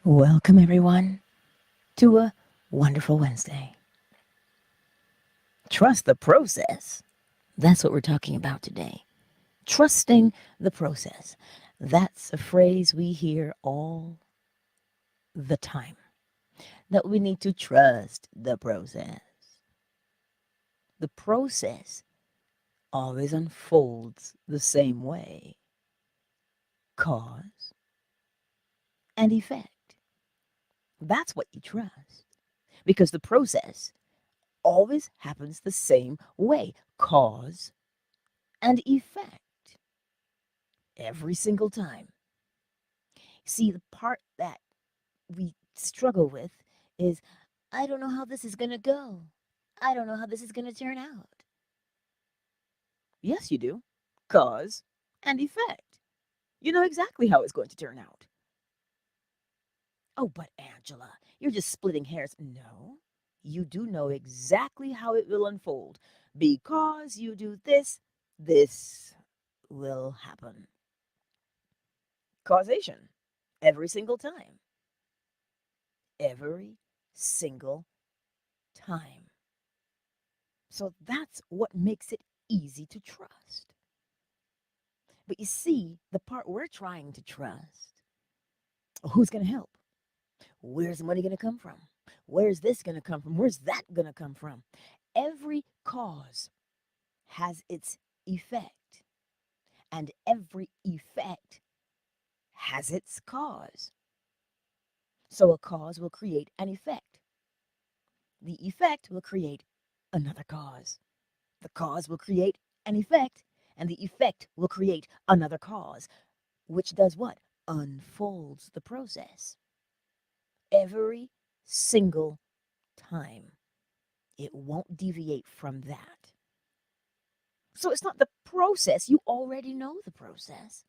Welcome, everyone, to a wonderful Wednesday. Trust the process. That's what we're talking about today. Trusting the process. That's a phrase we hear all the time. That we need to trust the process. The process always unfolds the same way, cause and effect. That's what you trust. Because the process always happens the same way, cause and effect, every single time. See, the part that we struggle with is I don't know how this is going to go. I don't know how this is going to turn out. Yes, you do. Cause and effect. You know exactly how it's going to turn out. Oh, but Angela, you're just splitting hairs. No, you do know exactly how it will unfold. Because you do this, this will happen. Causation. Every single time. Every single time. So that's what makes it easy to trust. But you see, the part we're trying to trust, who's going to help? Where's the money going to come from? Where's this going to come from? Where's that going to come from? Every cause has its effect, and every effect has its cause. So a cause will create an effect. The effect will create another cause. The cause will create an effect, and the effect will create another cause, which does what? Unfolds the process. Every single time. It won't deviate from that. So it's not the process. You already know the process.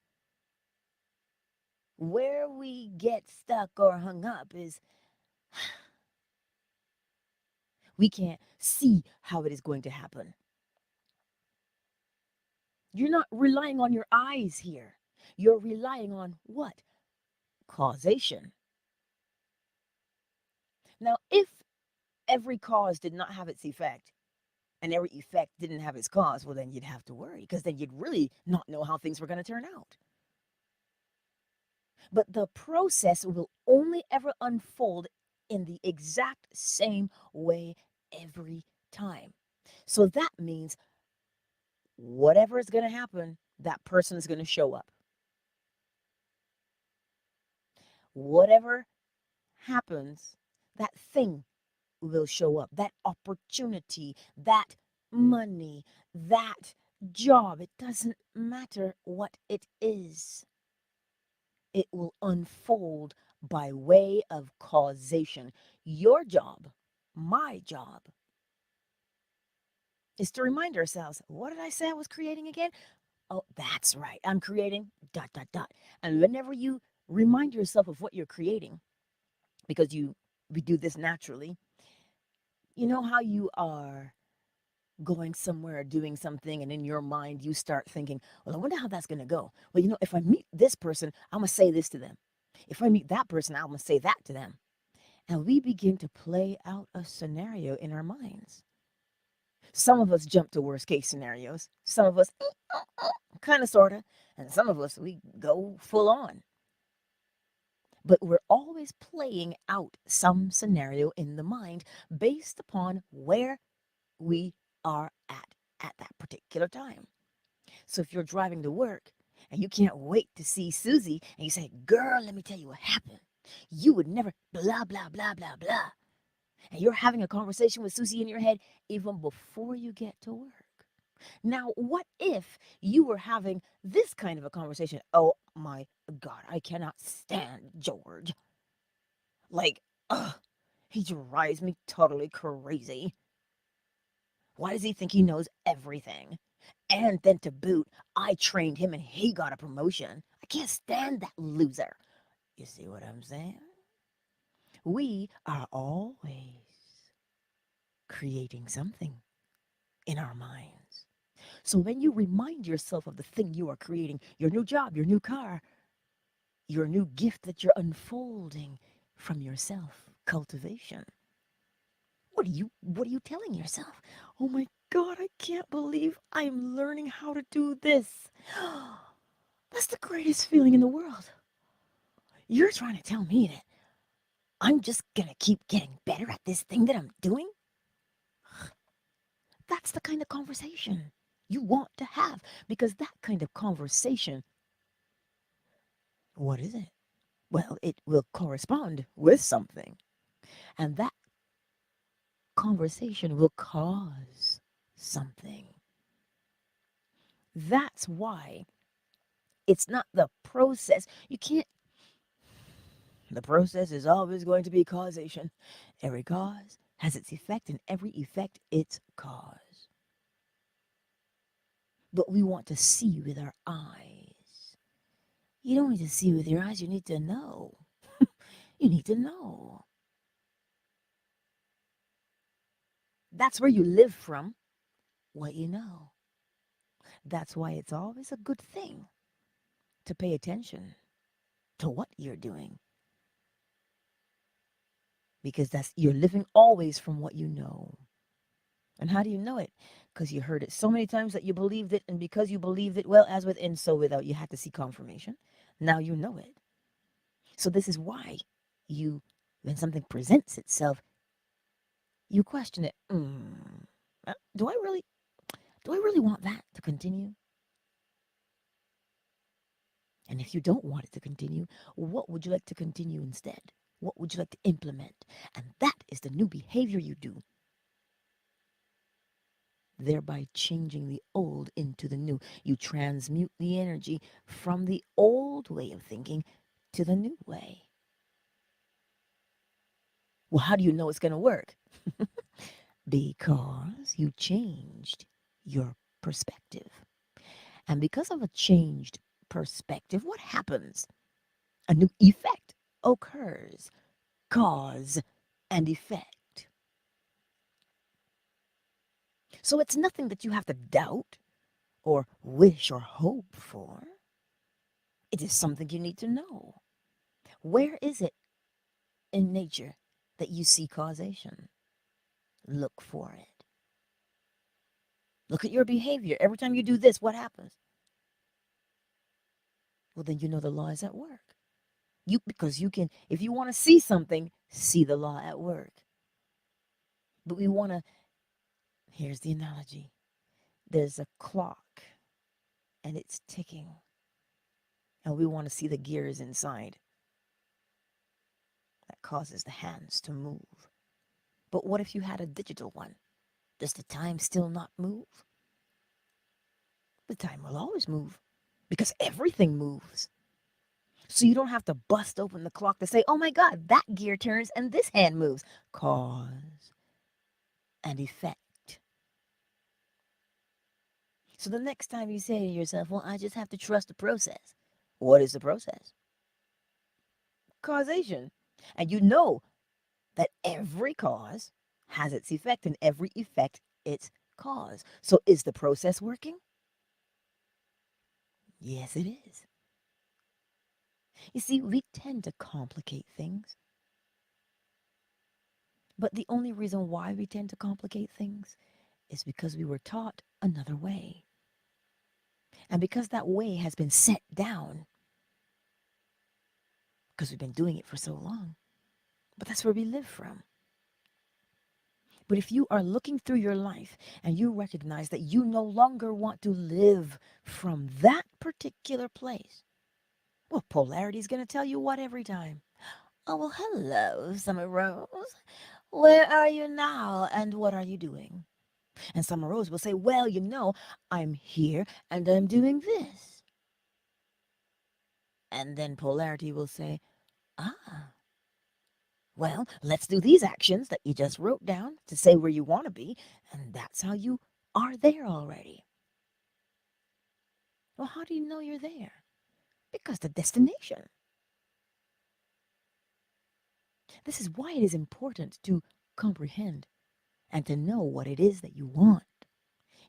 Where we get stuck or hung up is we can't see how it is going to happen. You're not relying on your eyes here. You're relying on what? Causation. Now, if every cause did not have its effect and every effect didn't have its cause, well, then you'd have to worry because then you'd really not know how things were going to turn out. But the process will only ever unfold in the exact same way every time. So that means whatever is going to happen, that person is going to show up. Whatever happens, that thing will show up. That opportunity, that money, that job, it doesn't matter what it is. It will unfold by way of causation. Your job, my job, is to remind ourselves, what did I say I was creating again? Oh, that's right. I'm creating dot, dot, dot. And whenever you remind yourself of what you're creating, because we do this naturally, you know how you are going somewhere doing something and in your mind you start thinking, well, I wonder how that's going to go. Well, if I meet this person, I'm going to say this to them. If I meet that person, I'm going to say that to them. And we begin to play out a scenario in our minds. Some of us jump to worst case scenarios. Some of us kind of sort of, and some of us we go full on. But we're always playing out some scenario in the mind based upon where we are at that particular time. So if you're driving to work and you can't wait to see Susie and you say, girl, let me tell you what happened. You would never blah, blah, blah, blah, blah. And you're having a conversation with Susie in your head even before you get to work. Now, what if you were having this kind of a conversation? Oh my God, I cannot stand George. Like, ugh, he drives me totally crazy. Why does he think he knows everything? And then to boot, I trained him and he got a promotion. I can't stand that loser. You see what I'm saying? We are always creating something in our minds. So when you remind yourself of the thing you are creating, your new job, your new car, your new gift that you're unfolding, from yourself cultivation. What are you telling yourself? Oh my God, I can't believe I'm learning how to do this. That's the greatest feeling in the world. You're trying to tell me that I'm just gonna keep getting better at this thing that I'm doing? That's the kind of conversation you want to have, because that kind of conversation, what is it? Well, it will correspond with something, and that conversation will cause something. That's why it's not the process. You can't, the process is always going to be causation. Every cause has its effect, and every effect its cause. But we want to see with our eyes. You don't need to see with your eyes, you need to know. You need to know. That's where you live from what you know. That's why it's always a good thing to pay attention to what you're doing, because that's you're living always from what you know. And how do you know it? Because you heard it so many times that you believed it, and because you believed it, well, as within, so without, you had to see confirmation. Now you know it. So this is why you, when something presents itself, you question it. Do I really, do I really want that to continue? And if you don't want it to continue, what would you like to continue instead? What would you like to implement? And that is the new behavior you do, thereby changing the old into the new. You transmute the energy from the old way of thinking to the new way. Well, how do you know it's going to work? Because you changed your perspective. And because of a changed perspective, what happens? A new effect occurs. Cause and effect. So it's nothing that you have to doubt or wish or hope for. It is something you need to know. Where is it in nature that you see causation? Look for it. Look at your behavior. Every time you do this, what happens? Well, then you know the law is at work. Because you can, if you want to see something, see the law at work. But we want to, here's the analogy. There's a clock and it's ticking, and we want to see the gears inside. That causes the hands to move. But what if you had a digital one? Does the time still not move? The time will always move, because everything moves. So you don't have to bust open the clock to say, oh my God, that gear turns and this hand moves. Cause and effect. So the next time you say to yourself, well, I just have to trust the process. What is the process? Causation. And you know that every cause has its effect, and every effect its cause. So is the process working? Yes, it is. You see, we tend to complicate things. But the only reason why we tend to complicate things is because we were taught another way. And because that way has been set down, because we've been doing it for so long. But that's where we live from. But if you are looking through your life and you recognize that you no longer want to live from that particular place, well, polarity is going to tell you what every time? Oh, well, hello, Summer Rose. Where are you now and what are you doing? And Summer Rose will say, well, I'm here and I'm doing this. And then polarity will say, ah, well, let's do these actions that you just wrote down to say where you want to be. And that's how you are there already. Well, how do you know you're there? Because the destination. This is why it is important to comprehend and to know what it is that you want.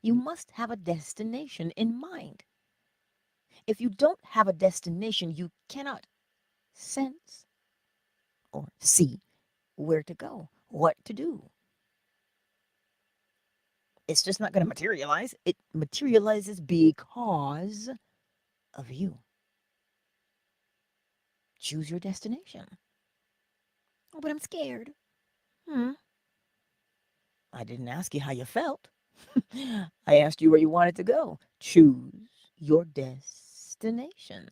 You must have a destination in mind. If you don't have a destination, you cannot sense or see where to go, what to do. It's just not going to materialize. It materializes because of you. Choose your destination. Oh, but I'm scared. Hmm. I didn't ask you how you felt. I asked you where you wanted to go. Choose your destination.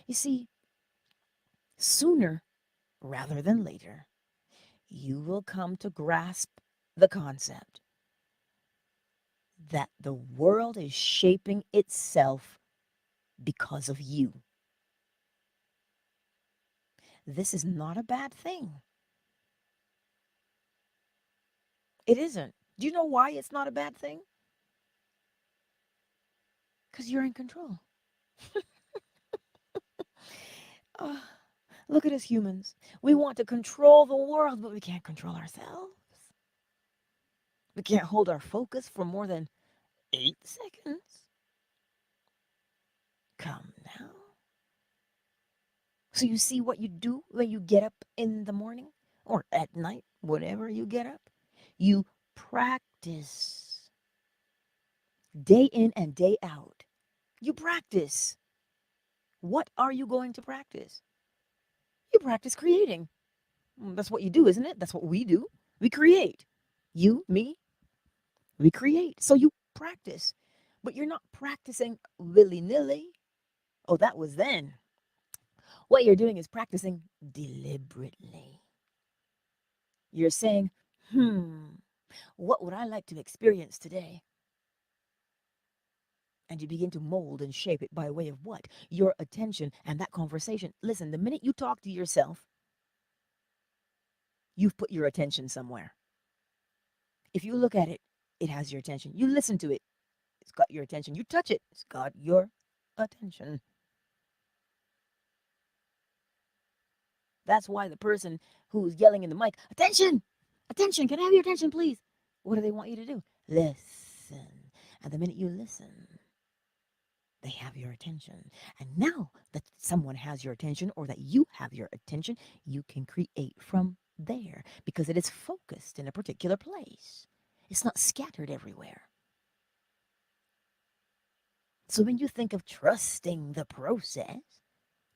You see, sooner rather than later, you will come to grasp the concept that the world is shaping itself because of you. This is not a bad thing. It isn't. Do you know why it's not a bad thing? Because you're in control. Oh, look at us humans. We want to control the world, but we can't control ourselves. We can't hold our focus for more than 8 seconds. Come now. So you see what you do when you get up in the morning or at night, whenever you get up? You practice day in and day out. You practice. What are you going to practice? You practice creating. That's what you do, isn't it? That's what we do. We create. You, me, we create. So you practice. But you're not practicing willy-nilly. Oh, that was then. What you're doing is practicing deliberately. You're saying, what would I like to experience today? And you begin to mold and shape it by way of what? Your attention and that conversation. Listen, the minute you talk to yourself, you've put your attention somewhere. If you look at it, it has your attention. You listen to it, it's got your attention. You touch it, it's got your attention. That's why the person who's yelling in the mic, attention, attention, can I have your attention, please? What do they want you to do? Listen. And the minute you listen, they have your attention. And now that someone has your attention or that you have your attention, you can create from there because it is focused in a particular place. It's not scattered everywhere. So when you think of trusting the process,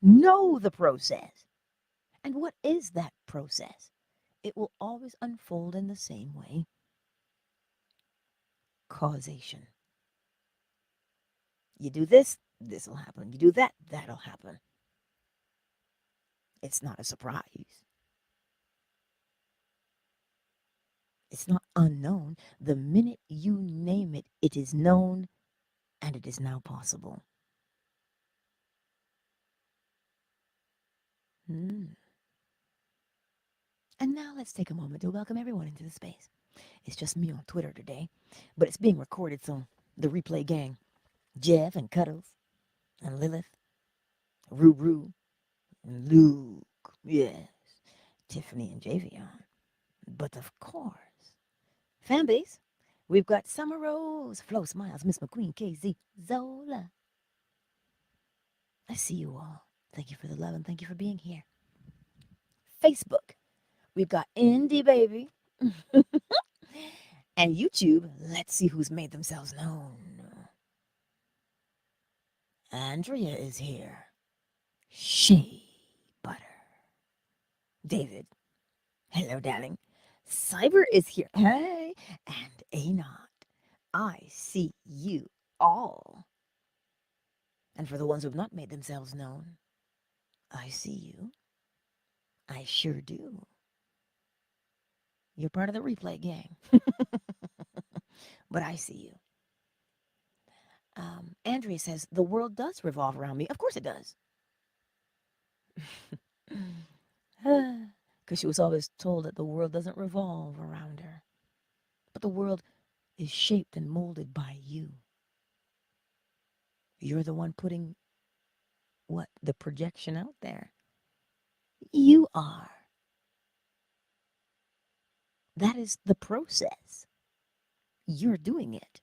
know the process. And what is that process? It will always unfold in the same way. Causation. You do this, this will happen. You do that, that'll happen. It's not a surprise. It's not unknown. The minute you name it, it is known and it is now possible. And now let's take a moment to welcome everyone into the space. It's just me on Twitter today, but it's being recorded, so the replay gang, Jeff and Cuddles and Lilith, Ruru and Luke, yes, Tiffany and Javion. But of course, fanbase, we've got Summer Rose, Flo Smiles, Miss McQueen, KZ, Zola. I see you all. Thank you for the love and thank you for being here. Facebook, we've got Indie Baby. And YouTube, let's see who's made themselves known. Andrea is here. Shea Butter. David, hello, darling. Cyber is here. Hey, and Anot. I see you all. And for the ones who have not made themselves known, I see you. I sure do. You're part of the replay gang. But I see you. Andrea says, the world does revolve around me. Of course it does. Because she was always told that the world doesn't revolve around her. But the world is shaped and molded by you. You're the one putting what? The projection out there. You are. That is the process. You're doing it.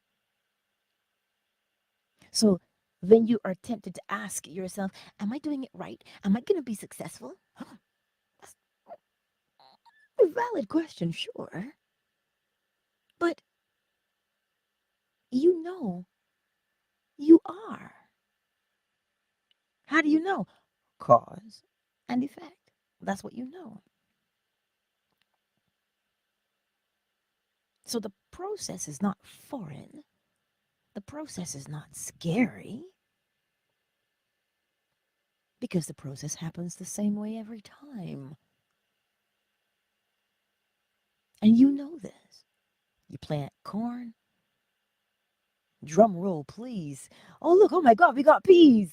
So then you are tempted to ask yourself, am I doing it right? Am I going to be successful? That's a valid question, sure. But you know you are. How do you know? Cause and effect. That's what you know. So the process is not foreign. The process is not scary because the process happens the same way every time. And you know this. You plant corn. Drum roll, please. Oh, look, oh my God, we got peas.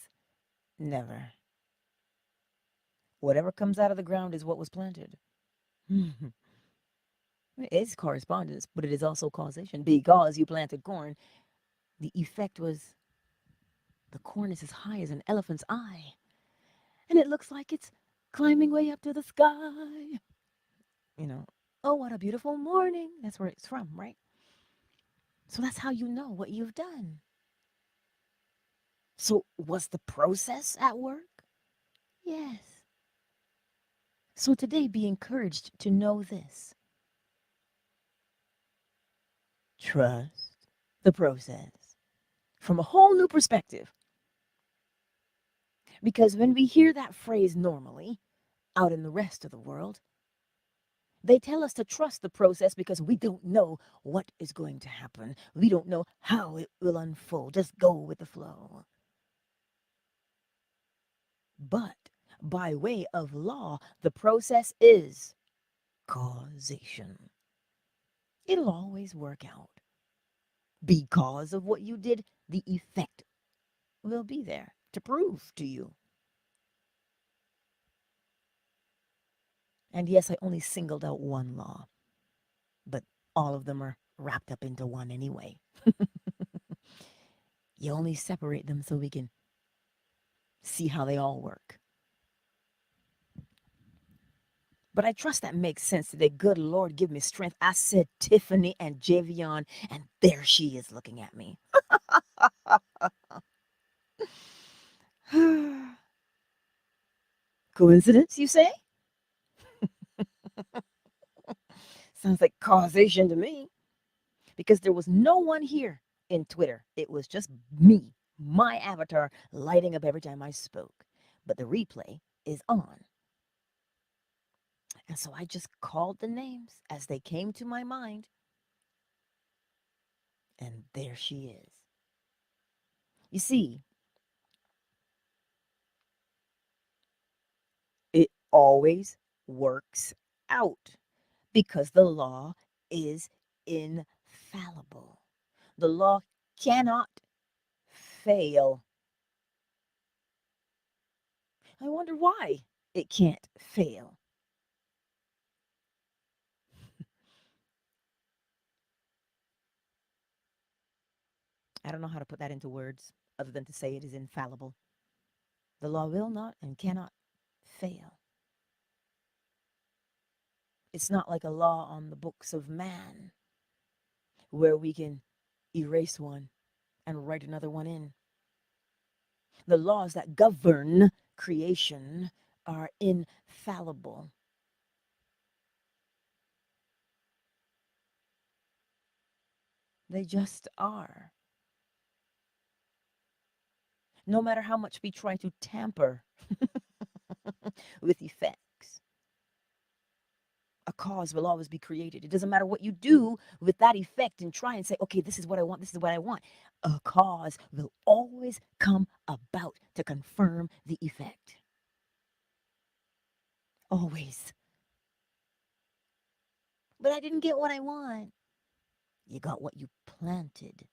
Never. Whatever comes out of the ground is what was planted. It's correspondence, but it is also causation. Because you planted corn, the effect was the corn is as high as an elephant's eye. And it looks like it's climbing way up to the sky. You know, oh, what a beautiful morning. That's where it's from, right? So that's how you know what you've done. So was the process at work? Yes. So today be encouraged to know this. Trust the process from a whole new perspective. Because when we hear that phrase normally out in the rest of the world, they tell us to trust the process because we don't know what is going to happen. We don't know how it will unfold. Just go with the flow. But by way of law, the process is causation. It'll always work out. Because of what you did, the effect will be there to prove to you. And yes, I only singled out one law, but all of them are wrapped up into one anyway. You only separate them so we can see how they all work. But I trust that makes sense today. Good Lord, give me strength. I said Tiffany and Javion, and there she is looking at me. Coincidence, you say? Sounds like causation to me. Because there was no one here in Twitter. It was just me, my avatar, lighting up every time I spoke. But the replay is on. And so I just called the names as they came to my mind. And there she is. You see, it always works out because the law is infallible. The law cannot fail. I wonder why it can't fail. I don't know how to put that into words other than to say it is infallible. The law will not and cannot fail. It's not like a law on the books of man where we can erase one and write another one in. The laws that govern creation are infallible. They just are. No matter how much we try to tamper with effects, a cause will always be created. It doesn't matter what you do with that effect and try and say, okay, this is what I want, this is what I want. A cause will always come about to confirm the effect. Always. But I didn't get what I want. You got what you planted.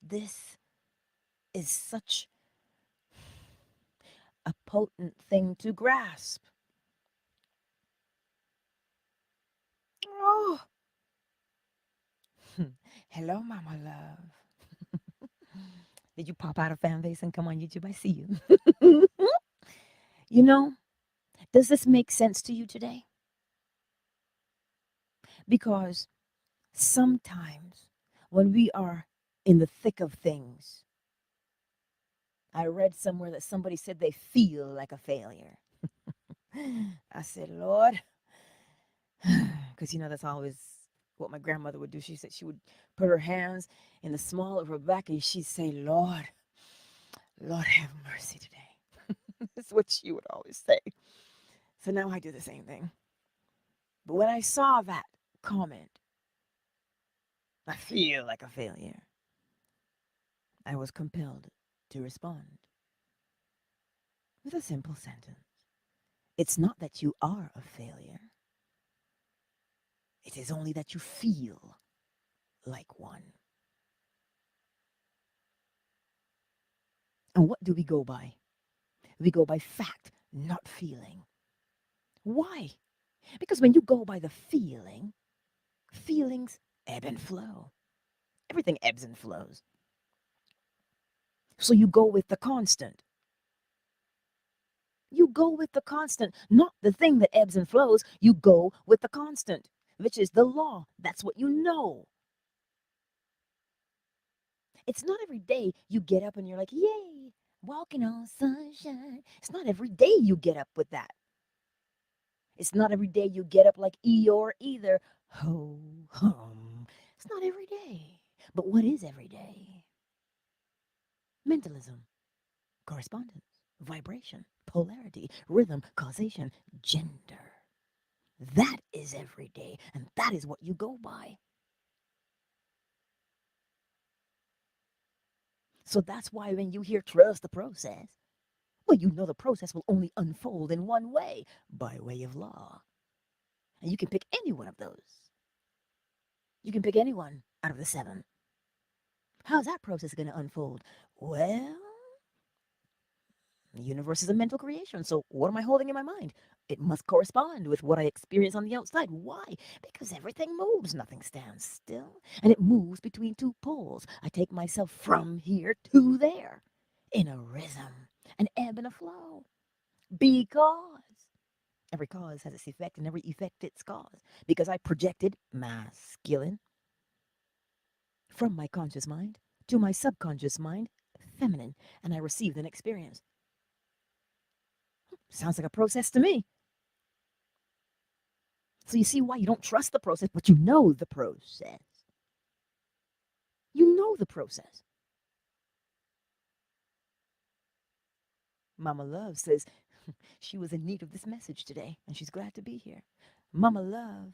This is such a potent thing to grasp. Oh, hello, Mama Love. Did you pop out of fan base and come on YouTube? I see you. You know, does this make sense to you today? Because Sometimes when we are in the thick of things, I read somewhere that somebody said they feel like a failure. I said, Lord, because that's always what my grandmother would do. She said she would put her hands in the small of her back and she'd say, Lord, Lord, have mercy today. That's what she would always say. So now I do the same thing. But when I saw that comment, I feel like a failure, I was compelled to respond with a simple sentence. It's not that you are a failure, it is only that you feel like one. And what do we go by? We go by fact, not feeling. Why? Because when you go by the feeling, feelings ebb and flow. Everything ebbs and flows. So you go with the constant. You go with the constant, not the thing that ebbs and flows. You go with the constant, which is the law. That's what you know. It's not every day you get up and you're like, yay, walking on sunshine. It's not every day you get up with that. It's not every day you get up like Eeyore either. Ho, hum. It's not every day. But what is every day? Mentalism, correspondence, vibration, polarity, rhythm, causation, gender. That is every day, and that is what you go by. So that's why when you hear trust the process, well, you know the process will only unfold in one way, by way of law. And you can pick any one of those. You can pick anyone out of the seven. How's that process going to unfold? Well, the universe is a mental creation, so what am I holding in my mind? It must correspond with what I experience on the outside. Why? Because everything moves, nothing stands still. And it moves between two poles. I take myself from here to there in a rhythm, an ebb and a flow. Because every cause has its effect and every effect its cause. Because I projected masculine from my conscious mind to my subconscious mind, feminine, and I received an experience. Sounds like a process to me. So you see why you don't trust the process, but you know the process. You know the process. Mama Love says she was in need of this message today, and she's glad to be here. Mama Love,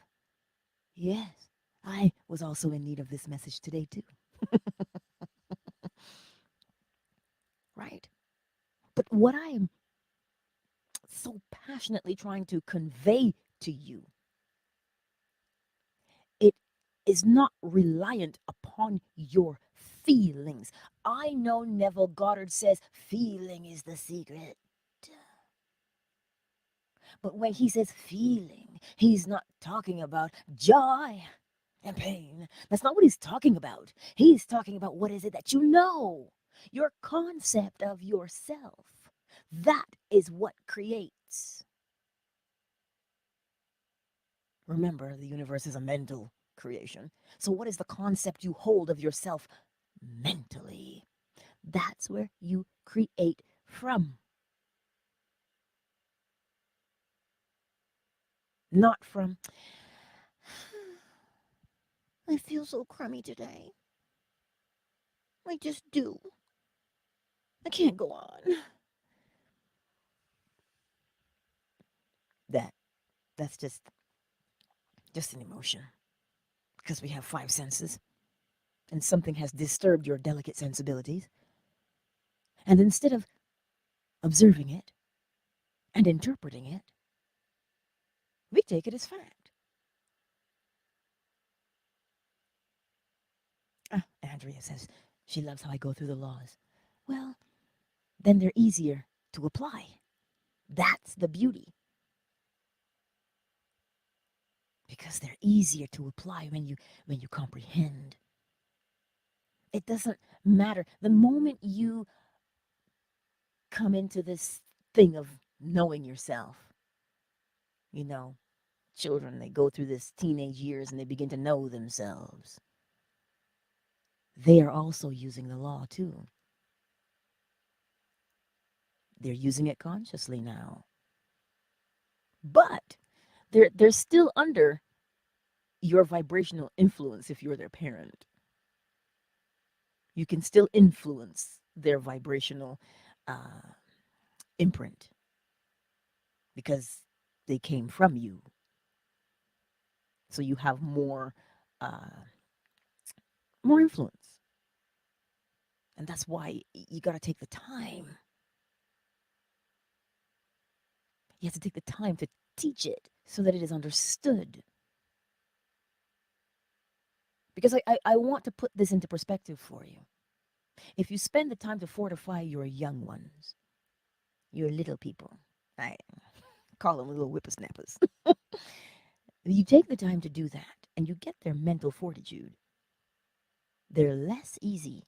yes, I was also in need of this message today, too. Right? But what I am so passionately trying to convey to you, it is not reliant upon your feelings. I know Neville Goddard says feeling is the secret. But when he says feeling, he's not talking about joy and pain. That's not what he's talking about. He's talking about what is it that you know, your concept of yourself. That is what creates. Remember, the universe is a mental creation. So, what is the concept you hold of yourself mentally? That's where you create from. Not from, I feel so crummy today. I just do. I can't go on. That that's just an emotion because we have five senses and something has disturbed your delicate sensibilities. And instead of observing it and interpreting it, we take it as fact. Andrea says she loves how I go through the laws. Well, then they're easier to apply. That's the beauty. Because they're easier to apply when you comprehend. It doesn't matter. The moment you come into this thing of knowing yourself, you know, Children, they go through this teenage years and they begin to know themselves. They are also using the law too. They're using it consciously now. But they're still under your vibrational influence if you're their parent. You can still influence their vibrational uh, imprint because they came from you. So you have uh, more influence. And that's why you got to take the time. You have to take the time to teach it so that it is understood. Because I want to put this into perspective for you. If you spend the time to fortify your young ones, your little people, I call them little whippersnappers, you take the time to do that and you get their mental fortitude, they're less easy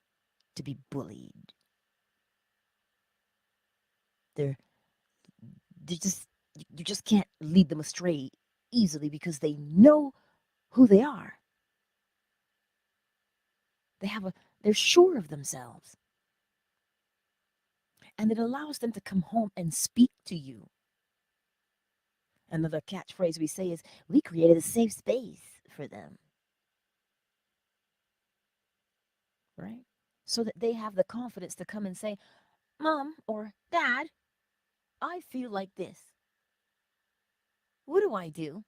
to be bullied. They're they just you just can't lead them astray easily because they know who they are. They have a they're sure of themselves. And it allows them to come home and speak to you. Another catchphrase we say is, we created a safe space for them, right? So that they have the confidence to come and say, Mom or Dad, I feel like this. What do I do?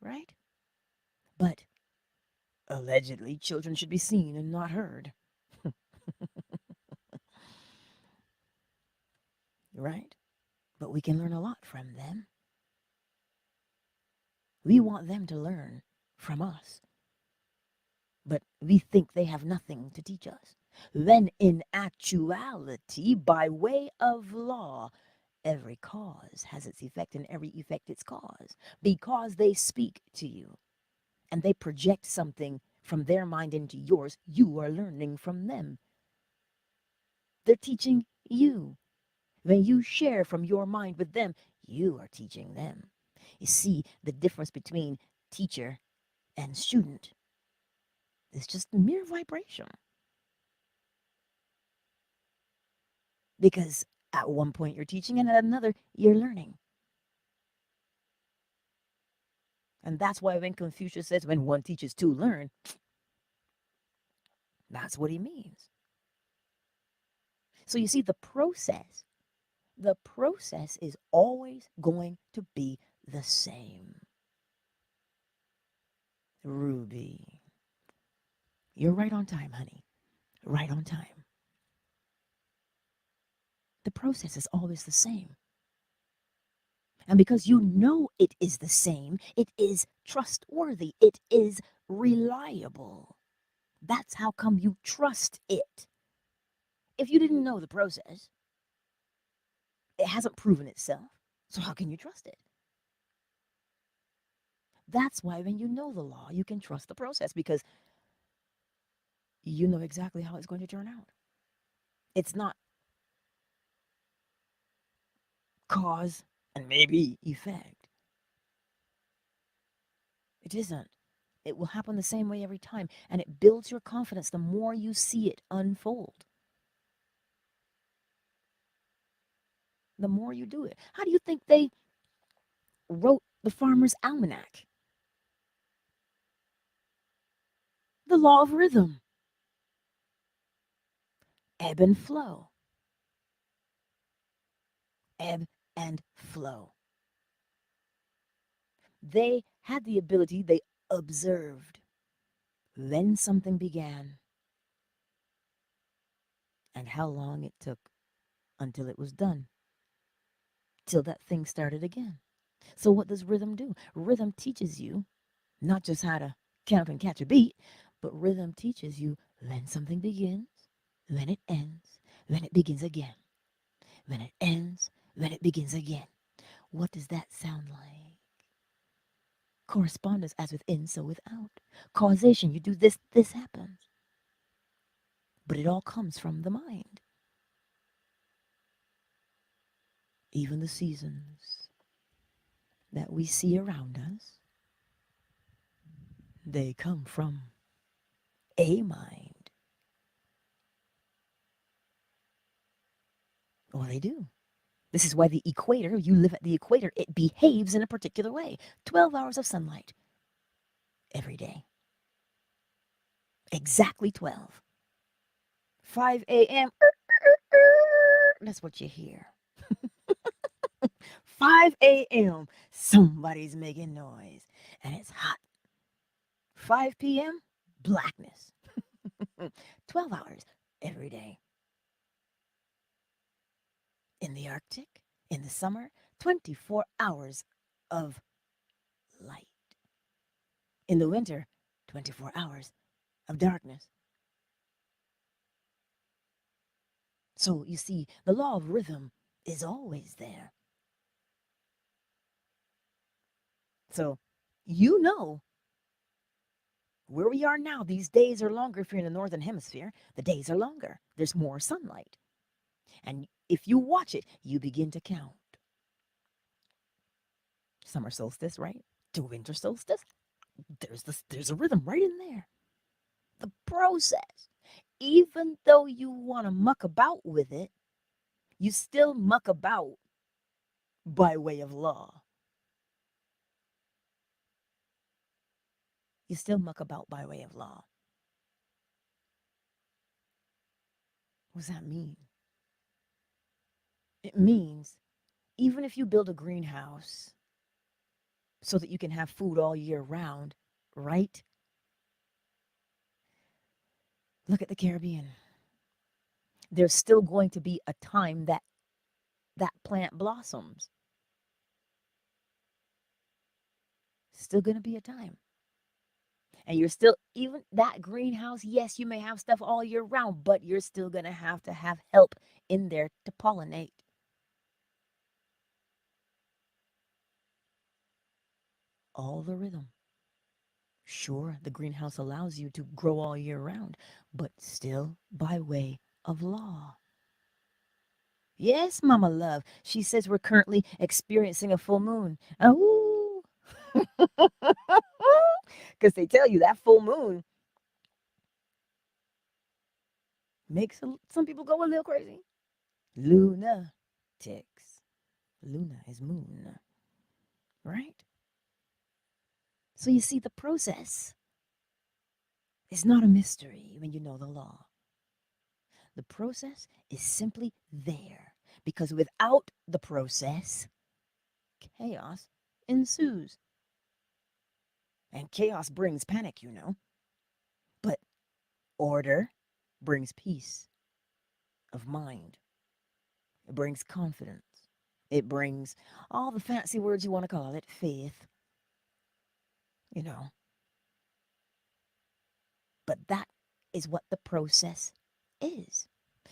Right? But allegedly, children should be seen and not heard. Right? But we can learn a lot from them. We want them to learn from us. But we think they have nothing to teach us. When in actuality, by way of law, every cause has its effect and every effect its cause. Because they speak to you and they project something from their mind into yours, you are learning from them. They're teaching you. When you share from your mind with them, you are teaching them. You see, the difference between teacher and student is just mere vibration. Because at one point you're teaching and at another you're learning. And that's why when Confucius says, when one teaches, two learn, that's what he means. So you see, the process is always going to be the same. Ruby, you're right on time, honey. Right on time. The process is always the same. And because you know it is the same, it is trustworthy, it is reliable. That's how come you trust it. If you didn't know the process, it hasn't proven itself. So how can you trust it? That's why when you know the law, you can trust the process because you know exactly how it's going to turn out. It's not cause and maybe effect. It isn't. It will happen the same way every time. And it builds your confidence the more you see it unfold. The more you do it. How do you think they wrote the Farmer's Almanac? The law of rhythm, ebb and flow, ebb and flow. They had the ability, they observed when something began and how long it took until it was done, till that thing started again. So, what does rhythm do? Rhythm teaches you not just how to count and catch a beat, but rhythm teaches you when something begins, when it ends, when it begins again, when it ends, when it begins again. What does that sound like? Correspondence as within, so without. Causation, you do this, this happens. But it all comes from the mind. Even the seasons. that we see around us, they come from a mind. Or they do. This is why the equator, you live at the equator, it behaves in a particular way. 12 hours of sunlight every day. Exactly 12. 5 a.m. That's what you hear. 5 a.m. Somebody's making noise and it's hot. 5 p.m. Blackness. 12 hours every day. In the Arctic, in the summer, 24 hours of light. In the winter, 24 hours of darkness. So you see, the law of rhythm is always there. So you know where we are now, these days are longer. If you're in the northern hemisphere, the days are longer. There's more sunlight. And if you watch it, you begin to count. Summer solstice, right? To winter solstice, there's a rhythm right in there. The process. Even though you want to muck about with it, you still muck about by way of law. You still muck about by way of law. What does that mean? It means even if you build a greenhouse so that you can have food all year round, right? Look at the Caribbean. There's still going to be a time that that plant blossoms. Still going to be a time. And you're still, even that greenhouse, yes, you may have stuff all year round, but you're still going to have help in there to pollinate. All the rhythm. Sure, the greenhouse allows you to grow all year round, but still by way of law. Yes, Mama Love. She says we're currently experiencing a full moon. Oh, because they tell you that full moon makes some people go a little crazy. Luna ticks. Luna is moon, right? So you see, the process is not a mystery when you know the law. The process is simply there because without the process, chaos ensues. And chaos brings panic, you know. But order brings peace of mind. It brings confidence. It brings all the fancy words you want to call it, faith, you know. But that is what the process is.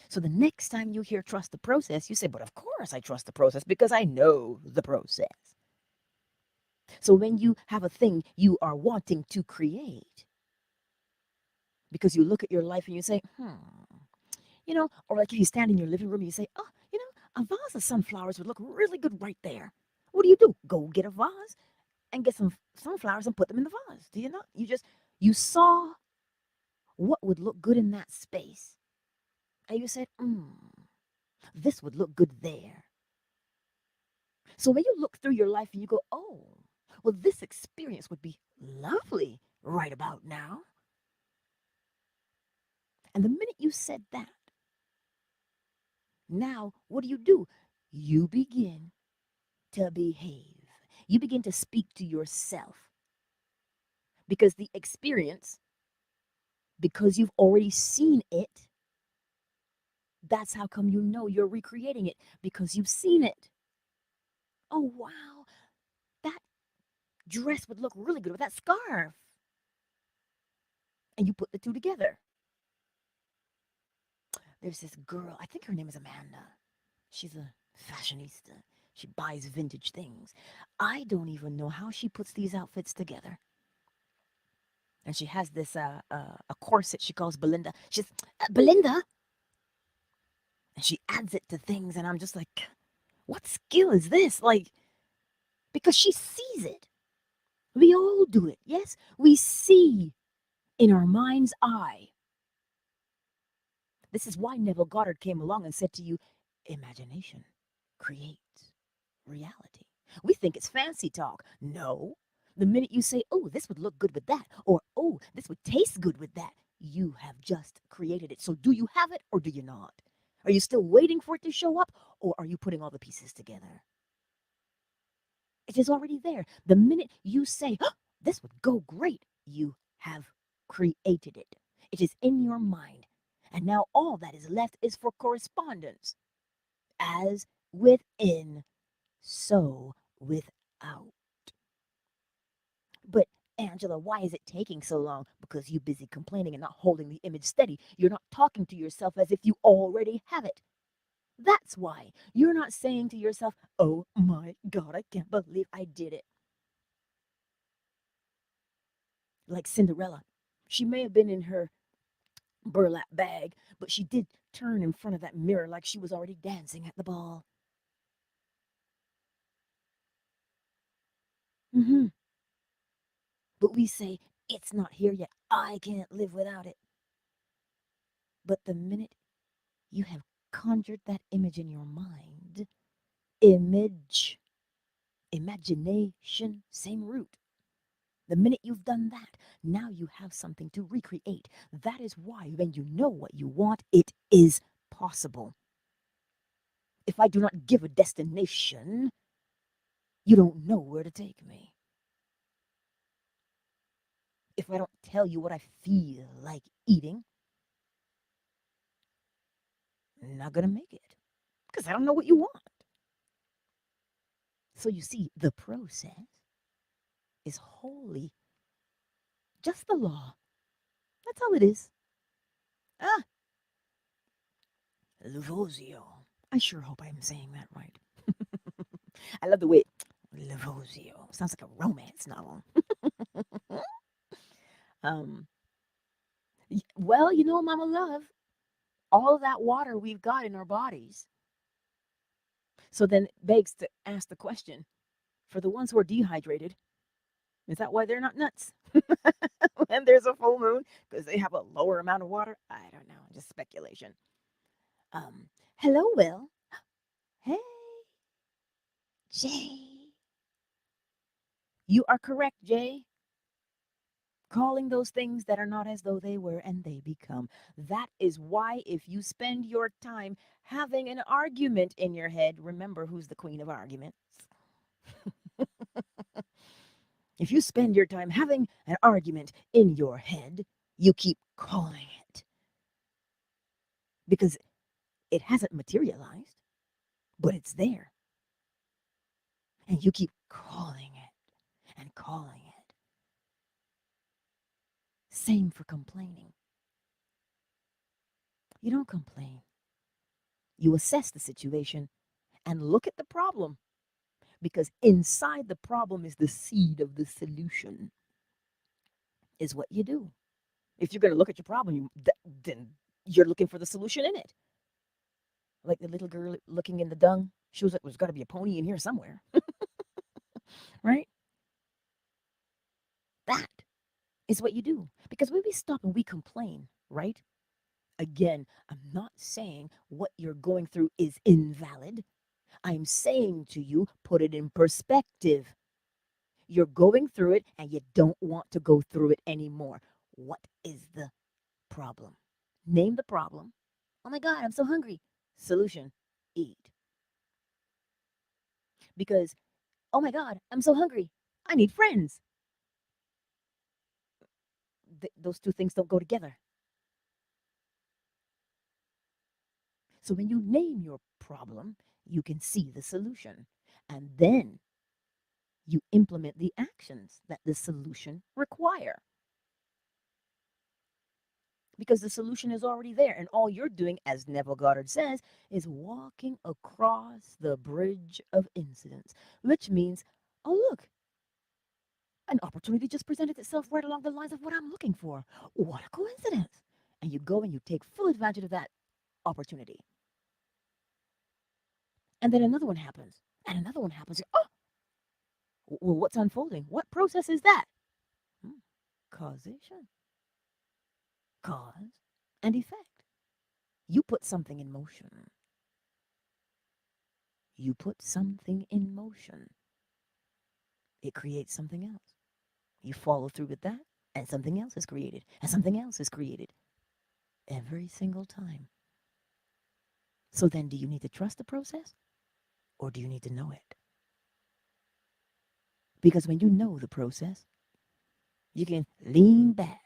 So the next time you hear trust the process, you say, but of course I trust the process because I know the process. So when you have a thing you are wanting to create, because you look at your life and you say, you know, or like if you stand in your living room and you say, oh, you know, a vase of sunflowers would look really good right there. What do? Go get a vase and get some sunflowers and put them in the vase. Do you not? You saw what would look good in that space. And you said, this would look good there. So when you look through your life and you go, oh, well, this experience would be lovely right about now. And the minute you said that, now what do? You begin to behave. You begin to speak to yourself. Because the experience, because you've already seen it, that's how come you know you're recreating it, because you've seen it. Oh, wow, that dress would look really good with that scarf. And you put the two together. There's this girl, I think her name is Amanda. She's a fashionista. She buys vintage things. I don't even know how she puts these outfits together. And she has this a corset she calls Belinda. She's Belinda, and she adds it to things, and I'm just like, what skill is this? Like, because she sees it. We all do it. Yes, we see in our mind's eye. This is why Neville Goddard came along and said to you, imagination creates reality. We think it's fancy talk. No. The minute you say, oh, this would look good with that, or oh, this would taste good with that, you have just created it. So do you have it or do you not? Are you still waiting for it to show up, or are you putting all the pieces together? It is already there. The minute you say, oh, this would go great, you have created it. It is in your mind. And now all that is left is for correspondence. As within, so without. But Angela, why is it taking so long? Because you're busy complaining and not holding the image steady. You're not talking to yourself as if you already have it. That's why you're not saying to yourself, oh my God, I can't believe I did it. Like Cinderella. She may have been in her burlap bag, but she did turn in front of that mirror like she was already dancing at the ball. Mm-hmm. But we say, it's not here yet. I can't live without it. But the minute you have conjured that image in your mind, image, imagination, same root. The minute you've done that, now you have something to recreate. That is why when you know what you want, it is possible. If I do not give a destination, you don't know where to take me. If I don't tell you what I feel like eating, I'm not going to make it because I don't know what you want. So you see, the process is wholly just the law. That's all it is. Ah, Lavoisier. I sure hope I'm saying that right. I love the way Lavoisier sounds like a romance novel. um, well, Mama Love, all that water we've got in our bodies. So then it begs to ask the question, for the ones who are dehydrated, is that why they're not nuts when there's a full moon? Because they have a lower amount of water? I don't know, just speculation. Um, Hello, Will. Hey, Jay. You are correct, Jay. Calling those things that are not as though they were, and they become. That is why, if you spend your time having an argument in your head, remember who's the queen of arguments. If you spend your time having an argument in your head, you keep calling it because it hasn't materialized, but it's there. And you keep calling it and calling it. Same for complaining. You don't complain. You assess the situation and look at the problem, because inside the problem is the seed of the solution, is what you do. If you're going to look at your problem, then you're looking for the solution in it. Like the little girl looking in the dung. She was like, there's got to be a pony in here somewhere. Right? That is what you do. Because when we stop and we complain, right? Again, I'm not saying what you're going through is invalid. I'm saying to you, put it in perspective. You're going through it and you don't want to go through it anymore. What is the problem? Name the problem. Oh my God, I'm so hungry. Solution, eat. Because, oh my God, I'm so hungry. I need friends. Those two things don't go together. So when you name your problem, you can see the solution. And then you implement the actions that the solution require. Because the solution is already there. And all you're doing, as Neville Goddard says, is walking across the bridge of incidents, which means, oh, look, an opportunity just presented itself right along the lines of what I'm looking for. What a coincidence. And you go and you take full advantage of that opportunity. And then another one happens, and another one happens. Oh, Well, what's unfolding? What process is that? Hmm, causation, cause and effect. You put something in motion. You put something in motion. It creates something else. You follow through with that, and something else is created, and something else is created every single time. So then, do you need to trust the process or do you need to know it? Because when you know the process, you can lean back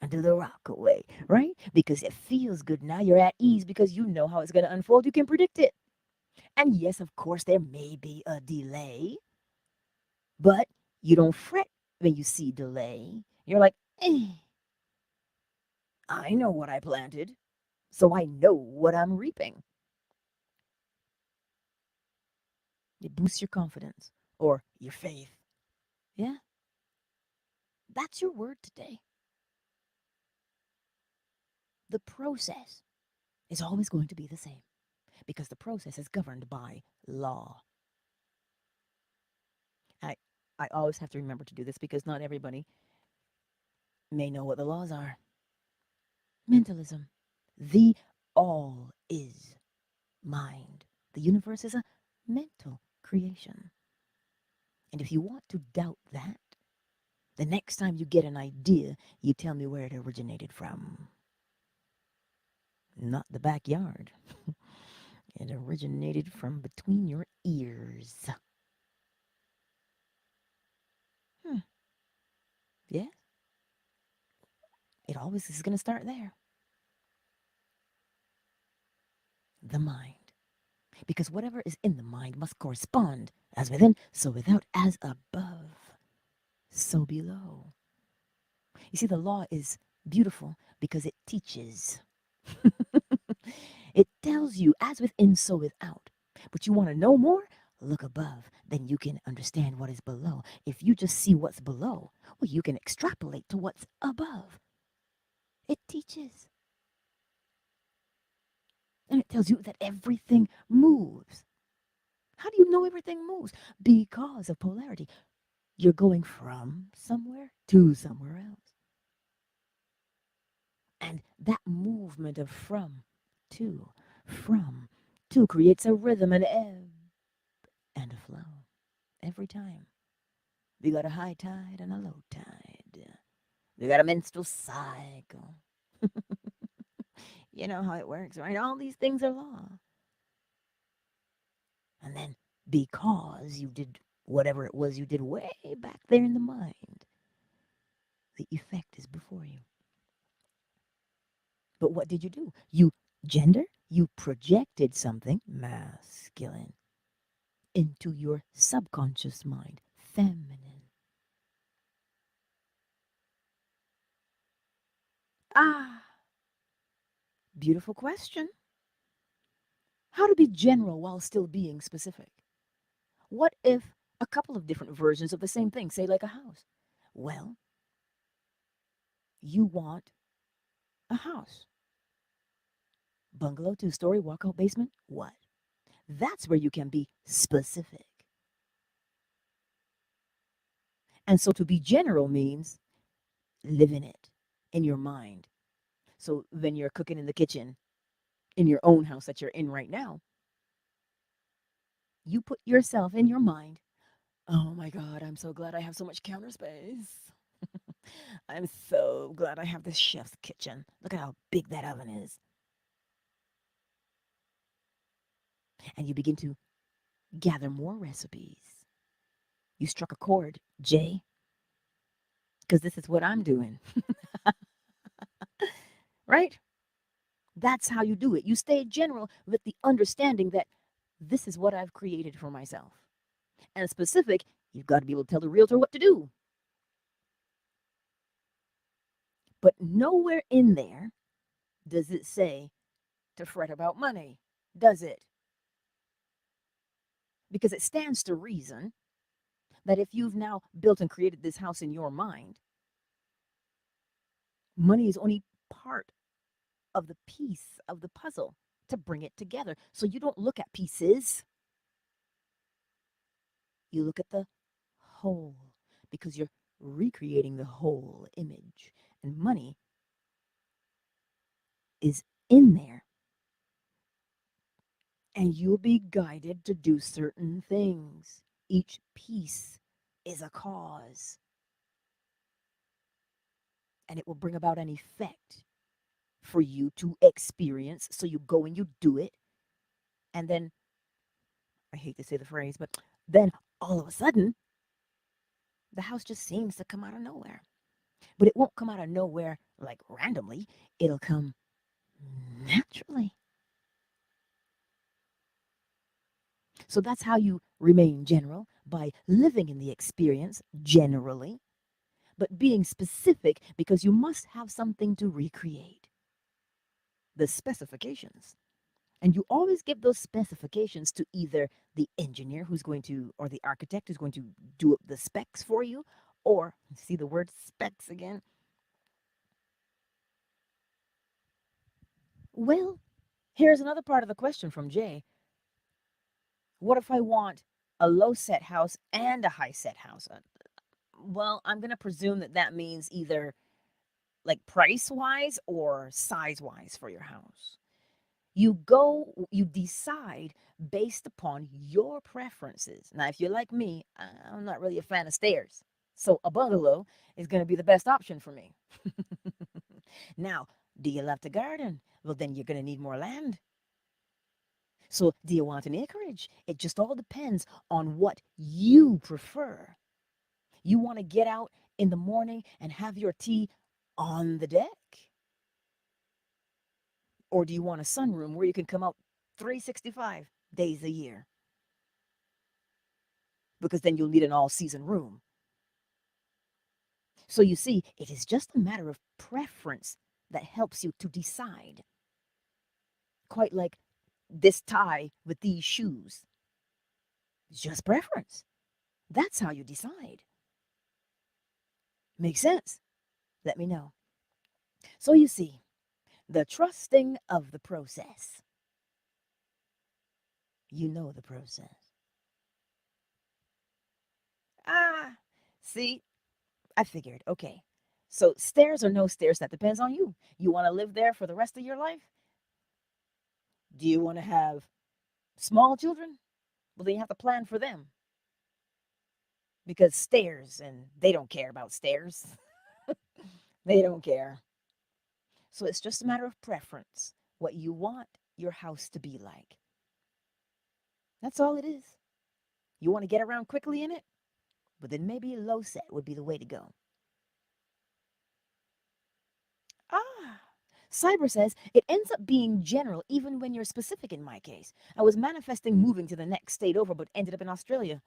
under the rock away, right? Because it feels good now. You're at ease because you know how it's going to unfold. You can predict it. And yes, of course, there may be a delay, but you don't fret when you see delay. You're like, I know what I planted, so I know what I'm reaping. It boosts your confidence or your faith. Yeah, that's your word today. The process is always going to be the same because the process is governed by law. I, I always have to remember to do this because not everybody may know what the laws are. Mentalism. The all is mind. The universe is a mental creation. And if you want to doubt that, the next time you get an idea, you tell me where it originated from. Not the backyard. It originated from between your ears. Hmm. Yeah, it always is going to start there. The mind. Because whatever is in the mind must correspond as within, so without, as above, so below. You see, the law is beautiful because it teaches. It tells you as within, so without. But you want to know more? Look above. Then you can understand what is below. If you just see what's below, well, you can extrapolate to what's above. It teaches. And it tells you that everything moves. How do you know everything moves? Because of polarity. You're going from somewhere to somewhere else. And that movement of from to creates a rhythm, an ebb and a flow every time. We got a high tide and a low tide. We got a menstrual cycle. You know how it works, right? All these things are law. And then because you did whatever it was you did way back there in the mind, the effect is before you. But what did you do? You projected something masculine into your subconscious mind, feminine. Ah, beautiful question. How to be general while still being specific? What if a couple of different versions of the same thing, say like a house? Well, you want a house. Bungalow, two-story, walkout basement? What? That's where you can be specific. And so to be general means live in it, in your mind. So when you're cooking in the kitchen, in your own house that you're in right now, you put yourself in your mind. Oh my God, I'm so glad I have so much counter space. I'm so glad I have this chef's kitchen. Look at how big that oven is. And you begin to gather more recipes. You struck a chord, Jay, because this is what I'm doing, right? That's how you do it. You stay general with the understanding that this is what I've created for myself. And specific, you've got to be able to tell the realtor what to do. But nowhere in there does it say to fret about money, does it? Because it stands to reason that if you've now built and created this house in your mind, money is only part of the piece of the puzzle to bring it together. So you don't look at pieces, you look at the whole because you're recreating the whole image. And money is in there. And you'll be guided to do certain things. Each piece is a cause, and it will bring about an effect for you to experience. So you go and you do it, and then, I hate to say the phrase, but then all of a sudden, the house just seems to come out of nowhere. But it won't come out of nowhere like randomly, it'll come naturally. So that's how you remain general, by living in the experience generally, but being specific because you must have something to recreate. The specifications. And you always give those specifications to either the engineer who's going to, or the architect who's going to do the specs for you, or, see the word specs again? Well, here's another part of the question from Jay. What if I want a low set house and a high set house? Well, I'm going to presume that that means either like price wise or size wise for your house. You decide based upon your preferences. Now, if you're like me, I'm not really a fan of stairs. So a bungalow is going to be the best option for me. Now, do you love to garden? Well, then you're going to need more land. So, do you want an acreage? It just all depends on what you prefer. You want to get out in the morning and have your tea on the deck? Or do you want a sunroom where you can come out 365 days a year? Because then you'll need an all season room. So you see, it is just a matter of preference that helps you to decide. Quite like this tie with these shoes. It's just preference. That's how you decide. Make sense? Let me know. So you see, the trusting of the process. You know the process. Ah, see, I figured. Okay. So stairs or no stairs, that depends on you. You want to live there for the rest of your life? Do you want to have small children? Well, then you have to plan for them because stairs, and they don't care about stairs. They don't care. So it's just a matter of preference, what you want your house to be like. That's all it is. You want to get around quickly in it? But then maybe a low set would be the way to go. Ah, Cyber says it ends up being general even when you're specific in my case. I was manifesting moving to the next state over, but ended up in Australia.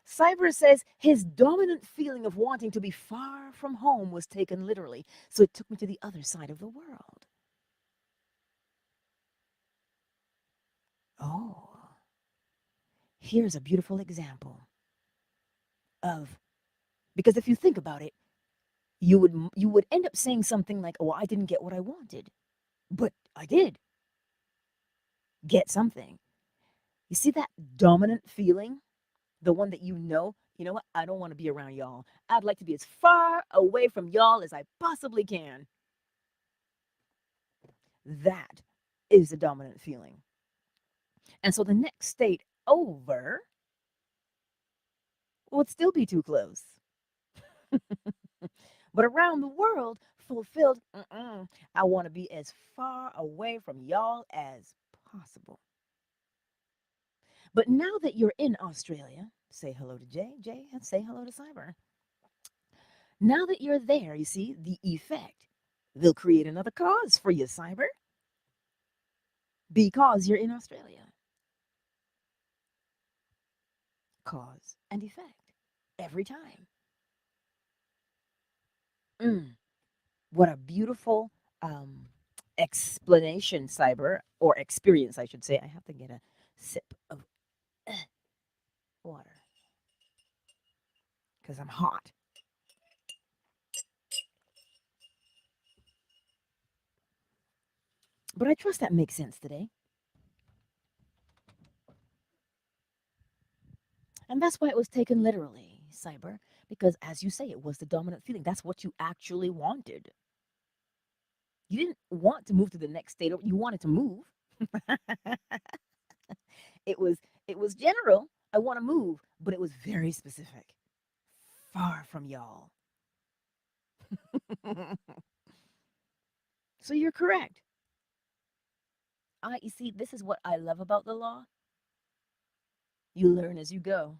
Cyber says his dominant feeling of wanting to be far from home was taken literally, so it took me to the other side of the world. Oh, here's a beautiful example of, because if you think about it, you would end up saying something like, "Oh, I didn't get what I wanted," but I did get something. You see that dominant feeling, the one that you know what? I don't want to be around y'all. I'd like to be as far away from y'all as I possibly can. That is the dominant feeling. And so the next state over would still be too close. But around the world, fulfilled, I want to be as far away from y'all as possible. But now that you're in Australia, say hello to Jay, and say hello to Cyber. Now that you're there, you see the effect. They'll create another cause for you, Cyber, because you're in Australia. Cause and effect every time. Mm, what a beautiful um, explanation, Cyber, or experience, I should say. I have to get a sip of water because I'm hot. But I trust that makes sense today. And that's why it was taken literally, cyber, because as you say, it was the dominant feeling. That's what you actually wanted. You didn't want to move to the next state, you wanted to move. it was it was general. I want to move, but it was very specific. Far from y'all. So you're correct. You see, this is what I love about the law. You learn as you go.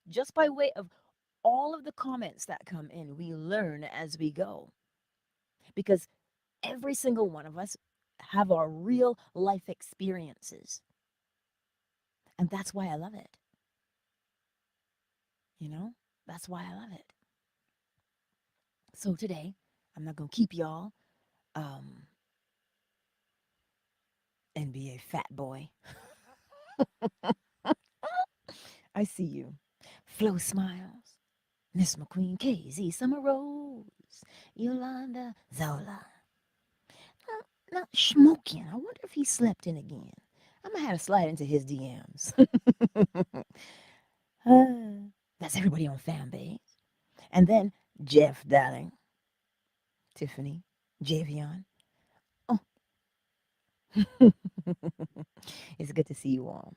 Just by way of all of the comments that come in, we learn as we go. Because every single one of us have our real life experiences. And that's why I love it. You know, that's why I love it. So today, I'm not going to keep y'all um, NBA fat boy. I see you. Flo Smiles, Miss McQueen, KZ, Summer Rose, Yolanda, Zola. Now, Smoking. I wonder if he slept in again. I'm going to have to slide into his DMs. That's everybody on Fanbase. And then Jeff, darling, Tiffany, Javion. Oh, it's good to see you all.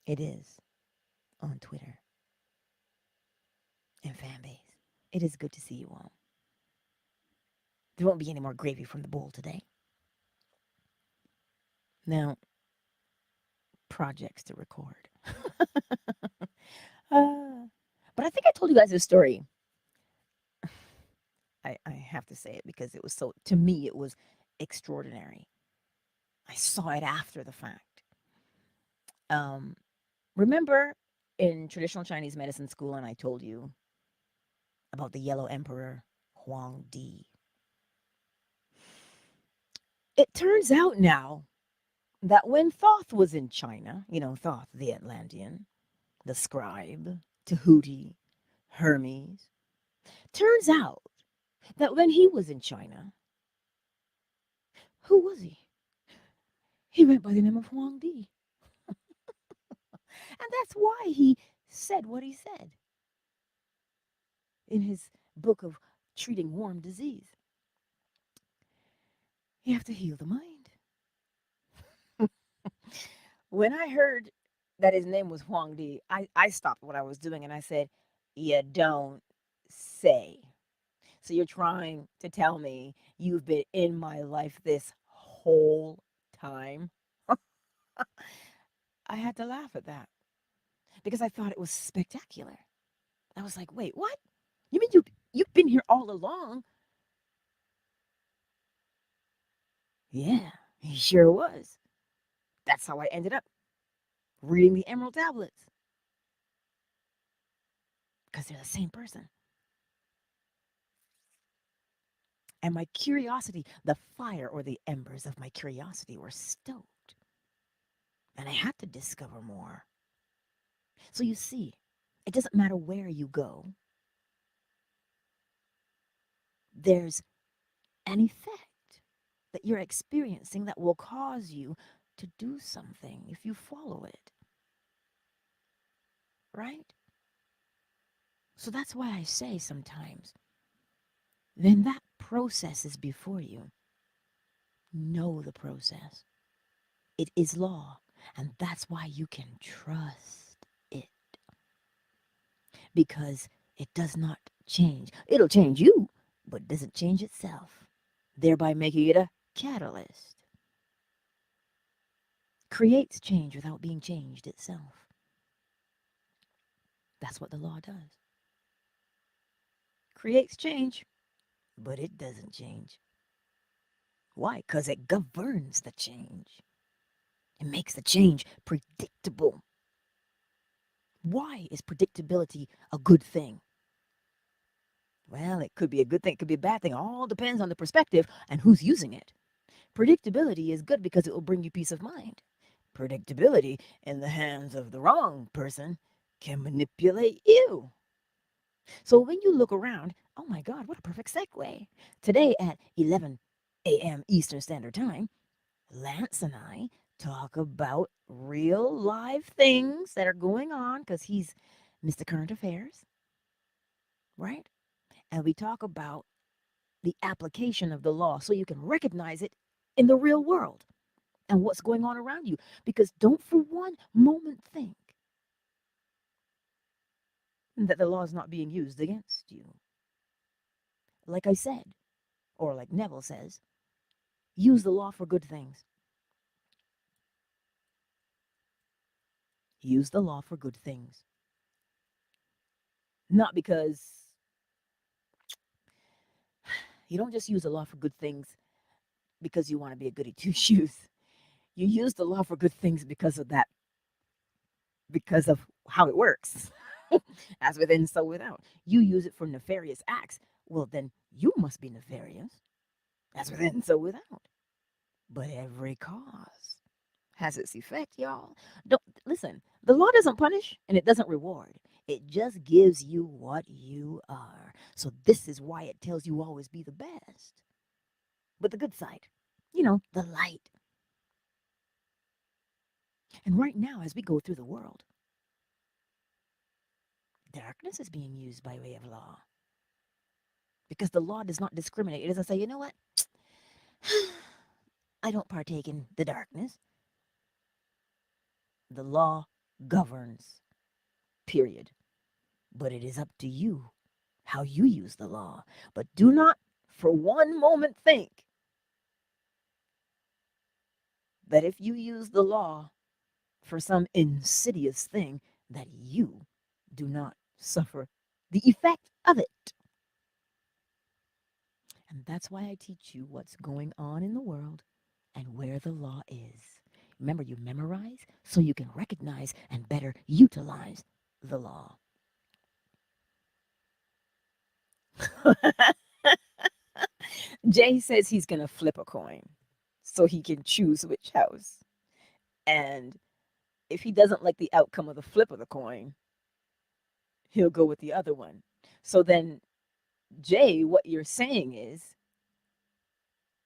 It is on Twitter and Fanbase. It is good to see you all. There won't be any more gravy from the bowl today. Now, projects to record. But I think I told you guys this story. I have to say it because it was so, to me, it was extraordinary. I saw it after the fact. Um, Remember in traditional Chinese medicine school, and I told you about the Yellow Emperor Huang Di. It turns out now that when Thoth was in China, you know, Thoth the Atlantean, the scribe, Tahuti, Hermes, turns out that when he was in China, who was he? He went by the name of Huang Di. And that's why he said what he said in his book of treating warm disease. You have to heal the mind. When I heard that his name was Huang Di, I stopped what I was doing and I said, you don't say. So you're trying to tell me you've been in my life this whole time? I had to laugh at that because I thought it was spectacular. I was like, wait, what? You mean you've been here all along? Yeah, he sure was. That's how I ended up reading the Emerald Tablets because they're the same person. And my curiosity, the fire or the embers of my curiosity were stoked. And I had to discover more. So you see, it doesn't matter where you go, there's an effect that you're experiencing that will cause you to do something if you follow it. Right? So that's why I say sometimes, when that process is before you, know the process. It is law, and that's why you can trust it. Because it does not change. It'll change you, but it doesn't change itself, thereby making it a catalyst. Creates change without being changed itself. That's what the law does. Creates change, but it doesn't change. Why? Because it governs the change. It makes the change predictable. Why is predictability a good thing? Well, it could be a good thing, it could be a bad thing. All depends on the perspective and who's using it. Predictability is good because it will bring you peace of mind. Predictability in the hands of the wrong person can manipulate you. So when you look around, oh my God, what a perfect segue. Today at 11 a.m. Eastern Standard Time, Lance and I talk about real live things that are going on because he's Mr. Current Affairs, right? And we talk about the application of the law so you can recognize it in the real world and what's going on around you. Because don't for one moment think that the law is not being used against you. Like I said, or like Neville says, use the law for good things. Use the law for good things. Not because you don't just use the law for good things because you want to be a goody two shoes. You use the law for good things because of that, because of how it works. As within, so without. You use it for nefarious acts. Well, then you must be nefarious. As within, so without. But every cause has its effect, y'all. Don't listen. The law doesn't punish and it doesn't reward. It just gives you what you are. So this is why it tells you always be the best. But the good side, the light. And right now, as we go through the world, darkness is being used by way of law. Because the law does not discriminate. It doesn't say, you know what? I don't partake in the darkness. The law governs, period. But it is up to you how you use the law. But do not for one moment think that if you use the law for some insidious thing, that you do not suffer the effect of it. And that's why I teach you what's going on in the world and where the law is. Remember, you memorize so you can recognize and better utilize the law. Jay says he's going to flip a coin so he can choose which house. And if he doesn't like the outcome of the flip of the coin, he'll go with the other one. So then, Jay, what you're saying is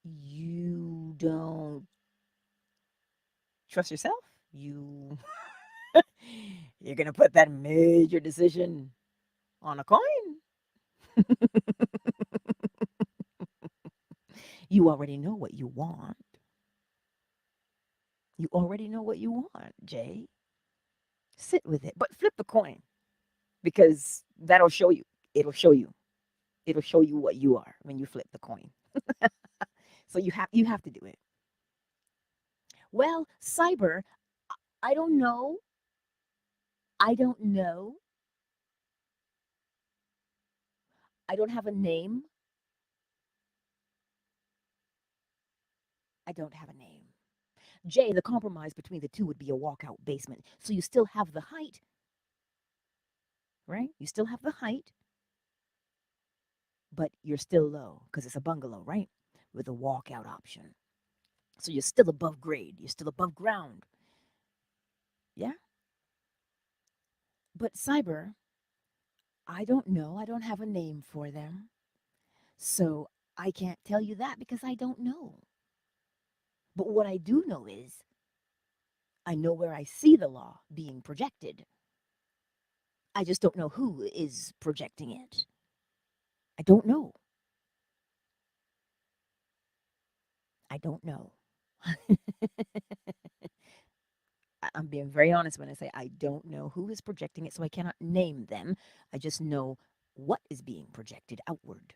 you don't trust yourself. You're going to put that major decision on a coin. You already know what you want. You already know what you want, Jay. Sit with it, but flip the coin because that'll show you. It'll show you. It'll show you what you are when you flip the coin. So you have to do it. Well, cyber, I don't know. I don't know. I don't have a name. I don't have a name. Jay, the compromise between the two would be a walkout basement. So you still have the height, right? You still have the height, but you're still low because it's a bungalow, right? With a walkout option. So you're still above grade. You're still above ground. Yeah? But cyber, I don't know. I don't have a name for them. So I can't tell you that because I don't know. But what I do know is I know where I see the law being projected. I just don't know who is projecting it. I don't know. I don't know. I'm being very honest when I say I don't know who is projecting it, so I cannot name them. I just know what is being projected outward.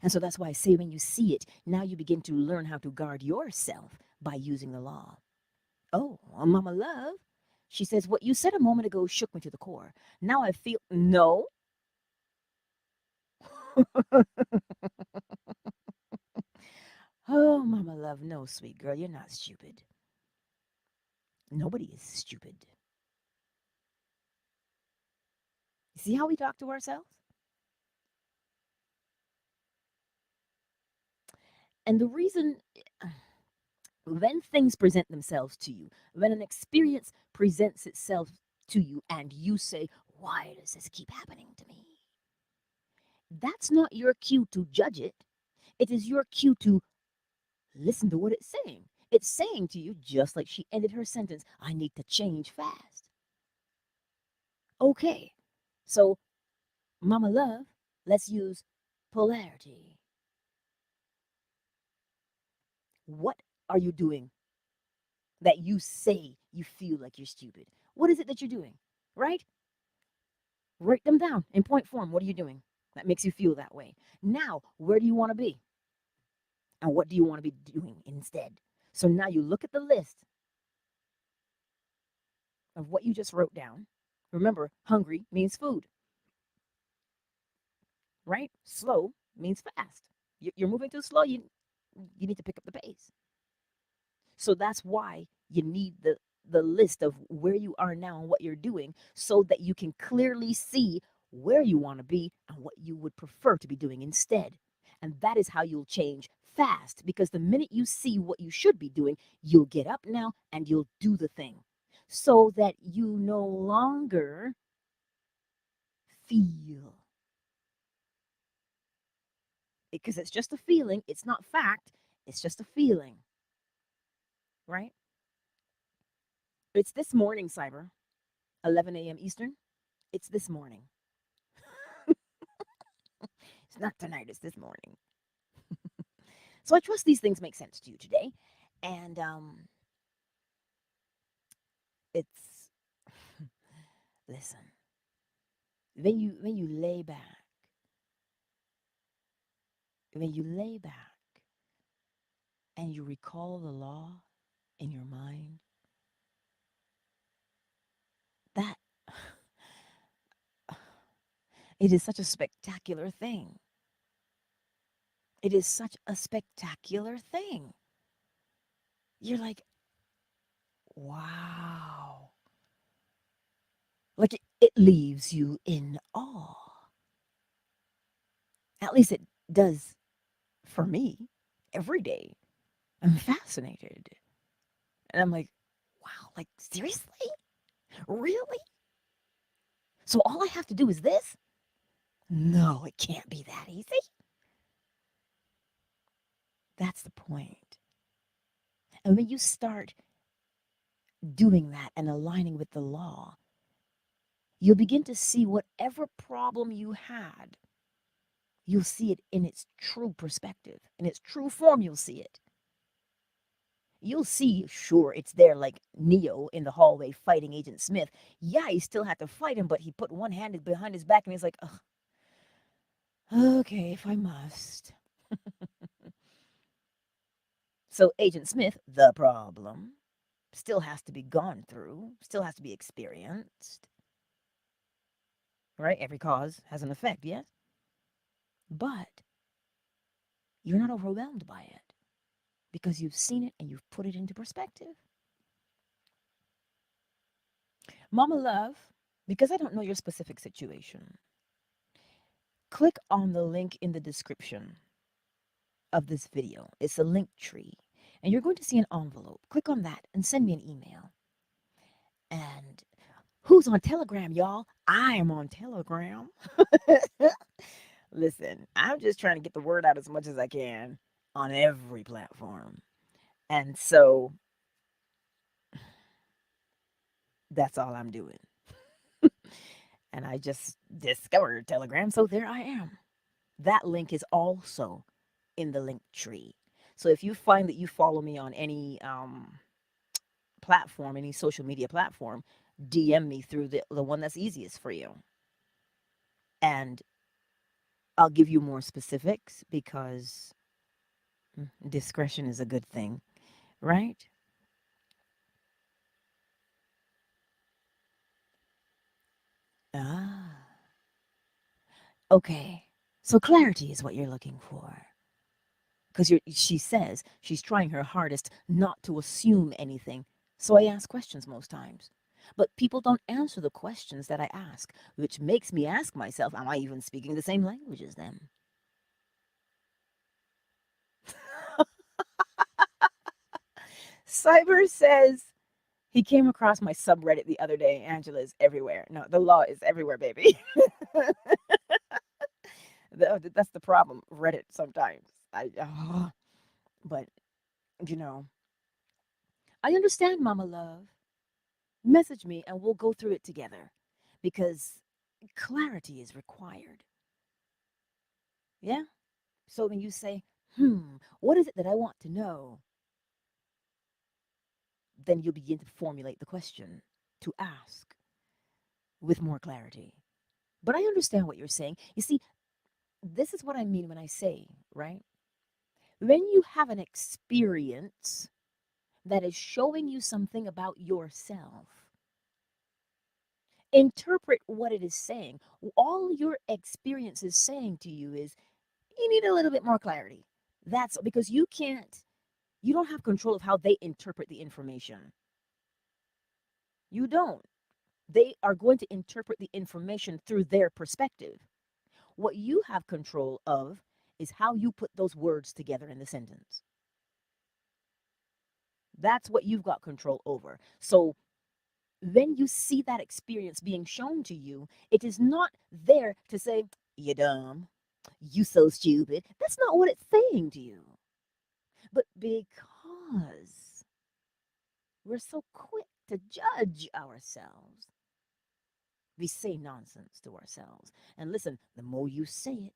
And so that's why I say when you see it, now you begin to learn how to guard yourself by using the law. Oh, Mama Love, she says, what you said a moment ago shook me to the core. Now I feel, no. Oh, Mama Love, no, sweet girl, you're not stupid. Nobody is stupid. You see how we talk to ourselves? And the reason when things present themselves to you, when an experience presents itself to you, and you say, why does this keep happening to me? That's not your cue to judge it. It is your cue to listen to what it's saying. It's saying to you, just like she ended her sentence, I need to change fast. Okay, so Mama Love, let's use polarity. What are you doing that you say you feel like you're stupid? What is it that you're doing? Right? Write them down in point form. What are you doing that makes you feel that way? Now, where do you want to be? And what do you want to be doing instead? So now you look at the list of what you just wrote down. Remember, hungry means food, right? Slow means fast. You're moving too slow, you need to pick up the pace. So that's why you need the list of where you are now and what you're doing so that you can clearly see where you want to be and what you would prefer to be doing instead. And that is how you'll change fast, because the minute you see what you should be doing, you'll get up now and you'll do the thing so that you no longer feel, because it's just a feeling, it's not fact, it's just a feeling, right? It's this morning, Cyber, 11 a.m. Eastern. It's this morning. It's not tonight, it's this morning. So I trust these things make sense to you today. And it's listen, when you lay back, when you lay back and you recall the law in your mind, that it is such a spectacular thing. It is such a spectacular thing. You're like, wow. Like it leaves you in awe. At least it does for me every day. I'm fascinated. And I'm like, wow, like seriously? Really? So all I have to do is this? No, it can't be that easy. That's the point. And when you start doing that and aligning with the law, you'll begin to see whatever problem you had, you'll see it in its true perspective, in its true form, you'll see it. You'll see, sure, it's there like Neo in the hallway fighting Agent Smith. Yeah, he still had to fight him, but he put one hand behind his back and he's like, ugh, okay, if I must. So Agent Smith, the problem, still has to be gone through, still has to be experienced. Right? Every cause has an effect, yes? But you're not overwhelmed by it because you've seen it and you've put it into perspective. Mama Love, because I don't know your specific situation, click on the link in the description of this video. It's a link tree. And you're going to see an envelope. Click on that and send me an email. And who's on Telegram, y'all? I am on Telegram. Listen, I'm just trying to get the word out as much as I can on every platform. And so that's all I'm doing. And I just discovered Telegram, so there I am. That link is also in the link tree. So if you find that you follow me on any platform, any social media platform, DM me through the one that's easiest for you. And I'll give you more specifics because discretion is a good thing, right? Ah, okay. So clarity is what you're looking for. Because she says she's trying her hardest not to assume anything. So I ask questions most times. But people don't answer the questions that I ask, which makes me ask myself, am I even speaking the same language as them? Cyber says he came across my subreddit the other day. Angela is everywhere. No, the law is everywhere, baby. That's the problem. Reddit sometimes. But you know, I understand, Mama Love. Message me and we'll go through it together because clarity is required. Yeah? So when you say, what is it that I want to know? Then you'll begin to formulate the question to ask with more clarity. But I understand what you're saying. You see, this is what I mean when I say, right? When you have an experience that is showing you something about yourself, interpret what it is saying. All your experience is saying to you is you need a little bit more clarity. That's because you don't have control of how they interpret the information. You don't. They are going to interpret the information through their perspective. What you have control of is how you put those words together in the sentence. That's what you've got control over. So when you see that experience being shown to you, it is not there to say, you dumb, you so stupid. That's not what it's saying to you. But because we're so quick to judge ourselves, we say nonsense to ourselves. And listen, the more you say it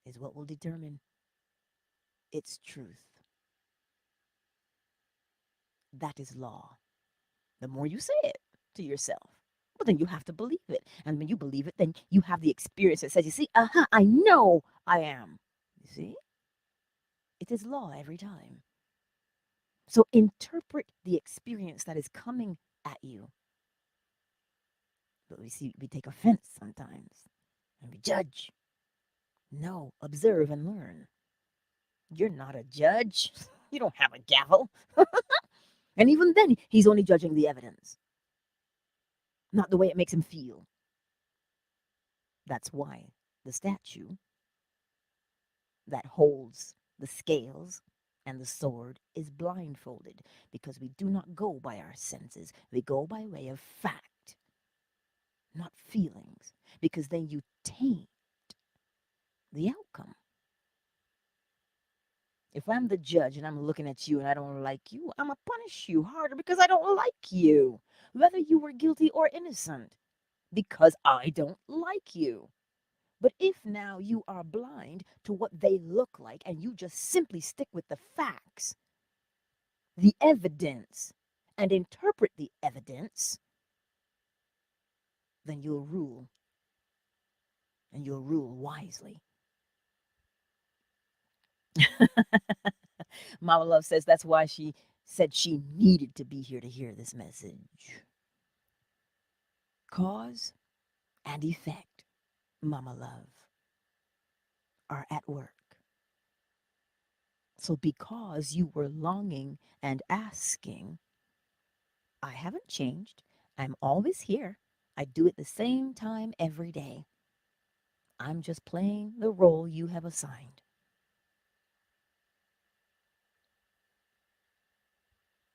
is what will determine its truth. That is law. The more you say it to yourself, well, then you have to believe it. And when you believe it, then you have the experience that says, you see, I know I am. You see? It is law every time. So interpret the experience that is coming at you. But we take offense sometimes and we judge. No, observe and learn. You're not a judge. You don't have a gavel. And even then, he's only judging the evidence, not the way it makes him feel. That's why the statue that holds the scales and the sword is blindfolded, because we do not go by our senses. We go by way of fact, not feelings, because then you taint the outcome. If I'm the judge and I'm looking at you and I don't like you, I'm going to punish you harder because I don't like you, whether you were guilty or innocent, because I don't like you. But if now you are blind to what they look like and you just simply stick with the facts, the evidence, and interpret the evidence, then you'll rule, and you'll rule wisely. Mama Love says that's why she said she needed to be here to hear this message. Cause and effect, Mama Love, are at work. So because you were longing and asking, I haven't changed. I'm always here. I do it the same time every day. I'm just playing the role you have assigned.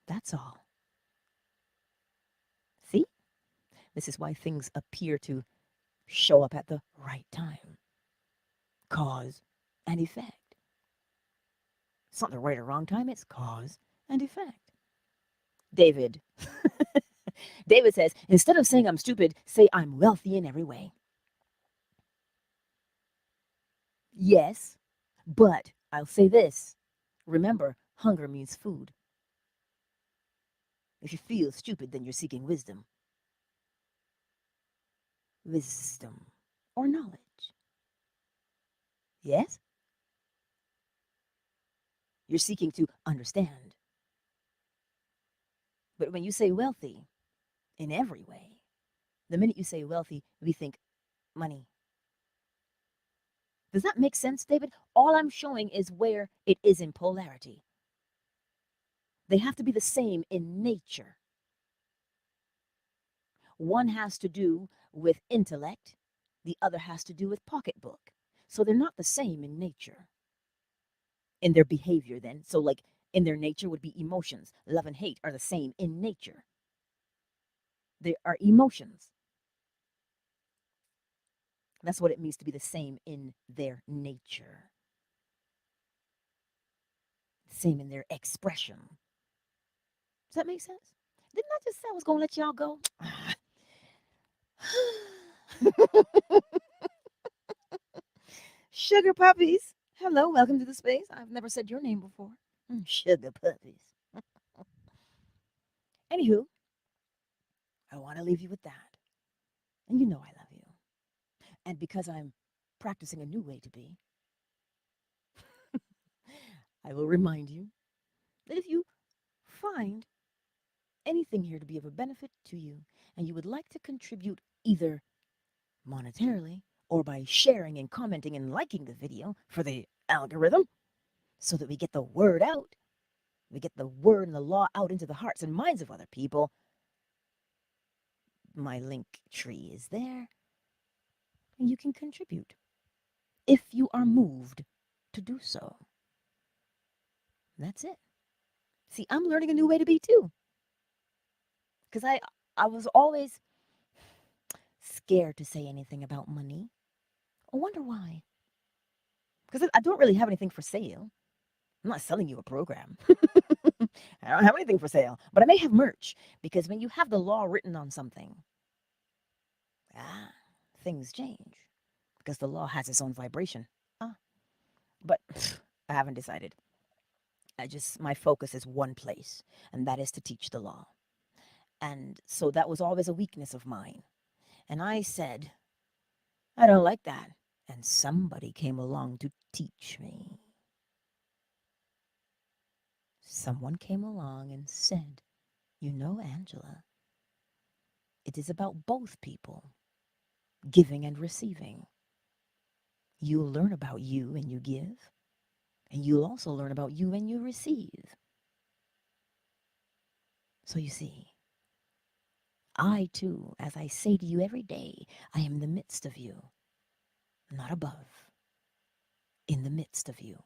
That's all. See? This is why things appear to show up at the right time. Cause and effect. It's not the right or wrong time, it's cause and effect. David. David says, instead of saying I'm stupid, say I'm wealthy in every way. Yes, but I'll say this. Remember, hunger means food. If you feel stupid, then you're seeking wisdom. Wisdom or knowledge. Yes? You're seeking to understand. But when you say wealthy, in every way, the minute you say wealthy, we think money. Does that make sense, David? All I'm showing is where it is in polarity. They have to be the same in nature. One has to do with intellect, the other has to do with pocketbook. So they're not the same in nature, in their behavior, then. So, like, in their nature would be emotions. Love and hate are the same in nature. They are emotions. That's what it means to be the same in their nature, same in their expression. Does that make sense? Didn't I just say I was going to let y'all go? Sugar puppies. Hello, welcome to the space. I've never said your name before. Sugar puppies. Anywho, I want to leave you with that. And you know I love you. And because I'm practicing a new way to be, I will remind you that if you find anything here to be of a benefit to you and you would like to contribute either monetarily or by sharing and commenting and liking the video for the algorithm so that we get the word out, we get the word and the law out into the hearts and minds of other people, my link tree is there and you can contribute if you are moved to do so. That's it. See, I'm learning a new way to be too. Because I was always scared to say anything about money. I wonder why. Because I don't really have anything for sale. I'm not selling you a program. I don't have anything for sale. But I may have merch. Because when you have the law written on something, things change. Because the law has its own vibration. But I haven't decided. My focus is one place, and that is to teach the law. And so that was always a weakness of mine. And I said, I don't like that. And somebody came along to teach me. Someone came along and said, you know, Angela, it is about both people, giving and receiving. You'll learn about you when you give, and you'll also learn about you when you receive. So you see, I too, as I say to you every day, I am in the midst of you, not above, in the midst of you.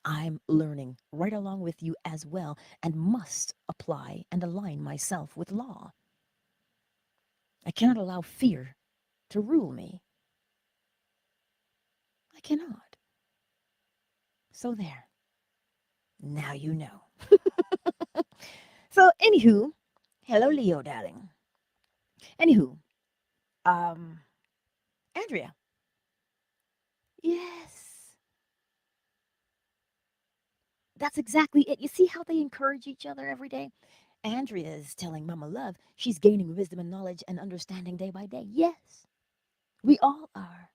I'm learning right along with you as well and must apply and align myself with law. I cannot allow fear to rule me. I cannot. So there. Now you know. So, anywho, hello, Leo, darling. Anywho, Andrea. Yes. That's exactly it. You see how they encourage each other every day? Andrea is telling Mama Love she's gaining wisdom and knowledge and understanding day by day. Yes, we all are.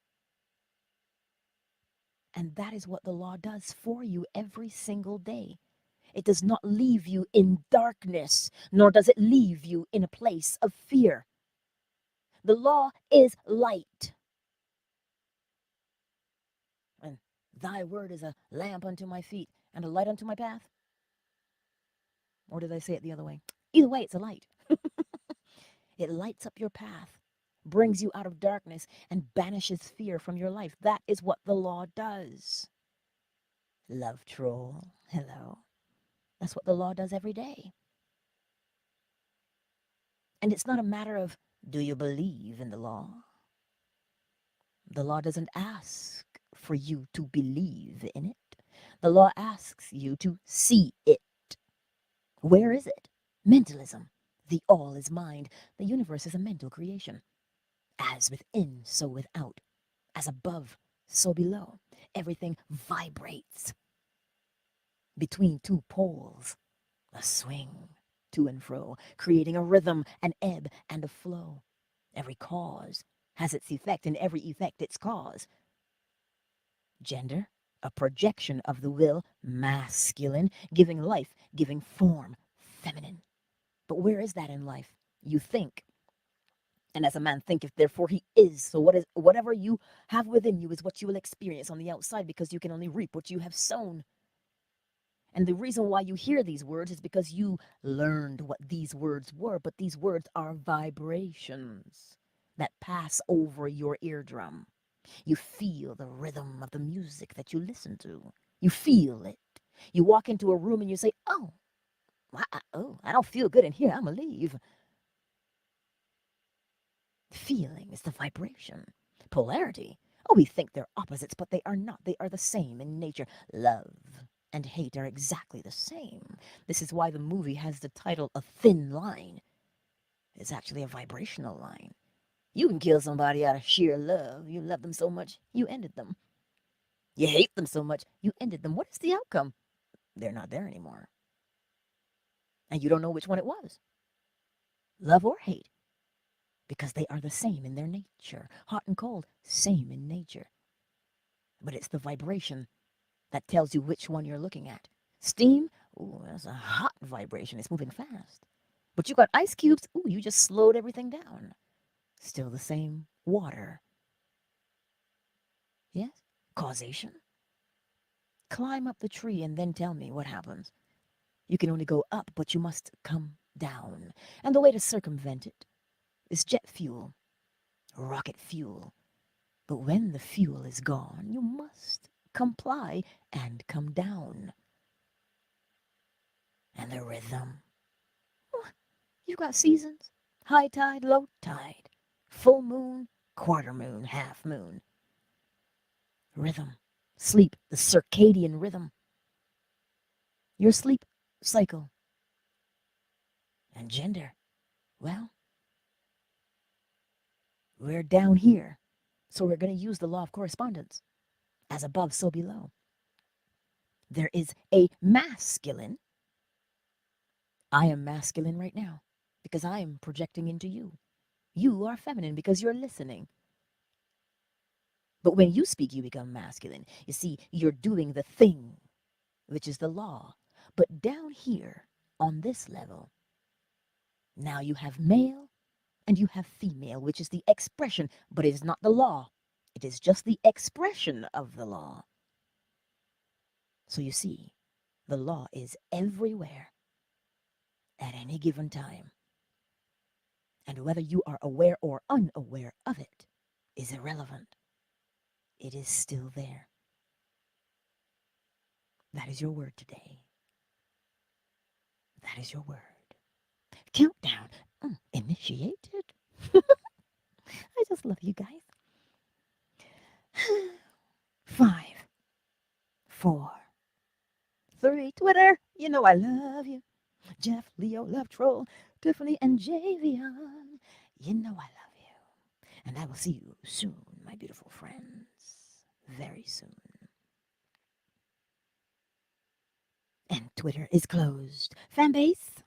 And that is what the law does for you every single day. It does not leave you in darkness, nor does it leave you in a place of fear. The law is light. And thy word is a lamp unto my feet and a light unto my path. Or did I say it the other way? Either way, it's a light. It lights up your path, brings you out of darkness, and banishes fear from your life. That is what the law does. Love troll, hello. That's what the law does every day. And it's not a matter of, do you believe in the law? The law doesn't ask for you to believe in it. The law asks you to see it. Where is it? Mentalism. The all is mind. The universe is a mental creation. As within, so without. As above, so below. Everything vibrates between two poles. A swing to and fro, creating a rhythm, an ebb, and a flow. Every cause has its effect, and every effect its cause. Gender, a projection of the will, masculine, giving life, giving form, feminine. But where is that in life? You think. And as a man thinketh, therefore he is. So whatever you have within you is what you will experience on the outside, because you can only reap what you have sown. And the reason why you hear these words is because you learned what these words were, but these words are vibrations that pass over your eardrum. You feel the rhythm of the music that you listen to. You feel it. You walk into a room and you say, oh, I don't feel good in here. I'm going to leave. Feeling is the vibration. Polarity. Oh, we think they're opposites, but they are not. They are the same in nature. Love and hate are exactly the same. This is why the movie has the title A Thin Line. It's actually a vibrational line. You can kill somebody out of sheer love. You love them so much, you ended them. You hate them so much, you ended them. What is the outcome? They're not there anymore. And you don't know which one it was, love or hate, because they are the same in their nature. Hot and cold, same in nature. But it's the vibration that tells you which one you're looking at. Steam, ooh, that's a hot vibration. It's moving fast. But you got ice cubes, ooh, you just slowed everything down. Still the same water. Yes? Causation? Climb up the tree and then tell me what happens. You can only go up, but you must come down. And the way to circumvent it is jet fuel, rocket fuel. But when the fuel is gone, you must comply and come down. And the rhythm. You've got seasons: high tide, low tide, full moon, quarter moon, half moon. Rhythm, sleep, the circadian rhythm, your sleep cycle. And gender, well, we're down here, so we're going to use the law of correspondence. As above, so below. There is a masculine. I am masculine right now because I am projecting into you. You are feminine because you're listening. But when you speak, you become masculine. You see, you're doing the thing, which is the law. But down here, on this level, now you have male and you have female, which is the expression, but it is not the law. It is just the expression of the law. So you see, the law is everywhere at any given time. And whether you are aware or unaware of it is irrelevant. It is still there. That is your word today. That is your word. Countdown initiated. I just love you guys. 5, 4, 3. Twitter, you know I love you. Jeff, Leo, Love Troll, Tiffany, and Javion, you know I love you. And I will see you soon, my beautiful friends. Very soon. And Twitter is closed. Fanbase,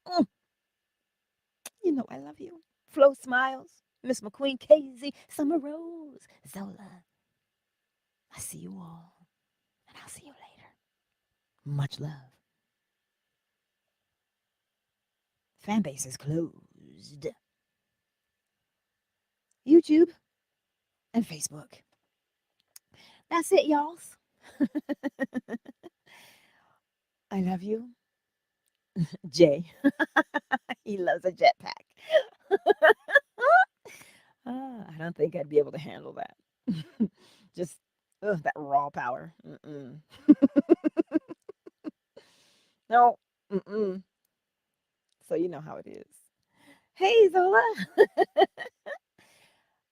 mm, you know I love you. Flo Smiles, Miss McQueen, Casey, Summer Rose, Zola. I see you all, and I'll see you later. Much love. Fanbase is closed. YouTube and Facebook. That's it, y'all. I love you. Jay. He loves a jetpack. I don't think I'd be able to handle that. Just that raw power. Mm-mm. No. Mm-mm. So you know how it is. Hey, Zola.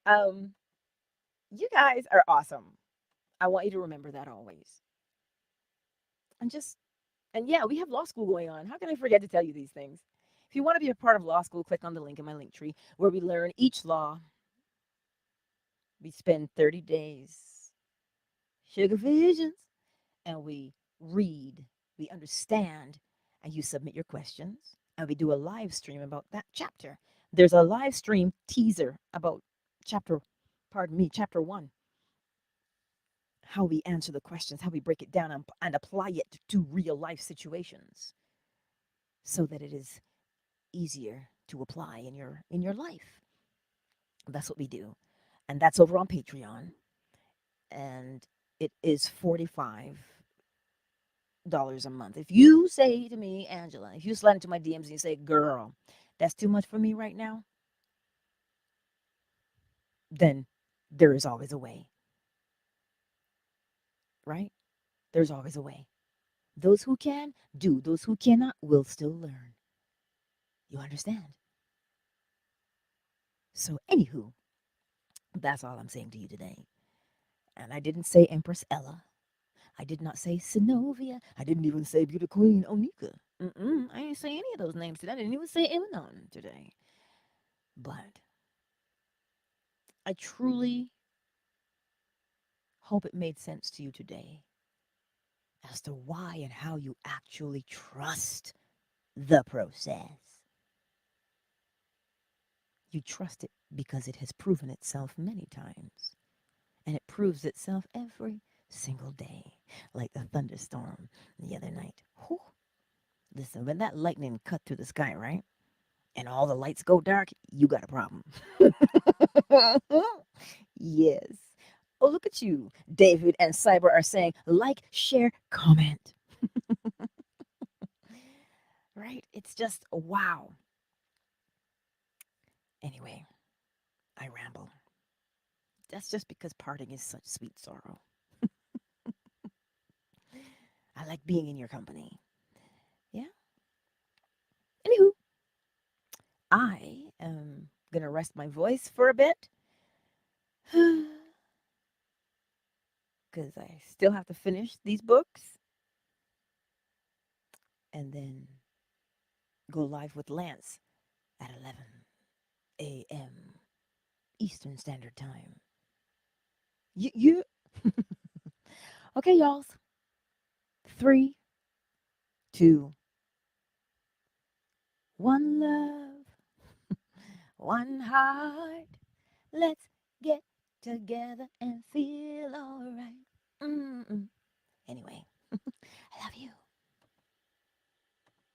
um, you guys are awesome. I want you to remember that always. And just and yeah, we have law school going on. How can I forget to tell you these things? If you want to be a part of law school, click on the link in my link tree where we learn each law. We spend 30 days, sugar visions, and we read, we understand, and you submit your questions, and we do a live stream about that chapter. There's a live stream teaser about chapter, chapter 1, how we answer the questions, how we break it down and apply it to real life situations so that it is easier to apply in your life. That's what we do. And that's over on Patreon. And it is $45 a month. If you say to me, Angela, if you slide into my DMs and you say, girl, that's too much for me right now, then there is always a way, right? There's always a way. Those who can, do. Those who cannot, will still learn. You understand? So, anywho, that's all I'm saying to you today. And I didn't say Empress Ella. I did not say Synovia. I didn't even say Beauty Queen Onika. I didn't say any of those names today. I didn't even say Eminon today. But I truly hope it made sense to you today as to why and how you actually trust the process. You trust it because it has proven itself many times, and it proves itself every single day, like the thunderstorm the other night. Whew. Listen, when that lightning cut through the sky, right? And all the lights go dark, you got a problem. Yes. Oh, look at you. David and Cyber are saying like, share, comment. Right? It's just wow. Anyway, I ramble. That's just because parting is such sweet sorrow. I like being in your company. Yeah. Anywho, I am going to rest my voice for a bit because I still have to finish these books and then go live with Lance at 11 a.m. Eastern Standard Time. You. Okay, y'all. 3, 2, 1 love, one heart. Let's get together and feel alright. Mm-mm. Anyway, I love you.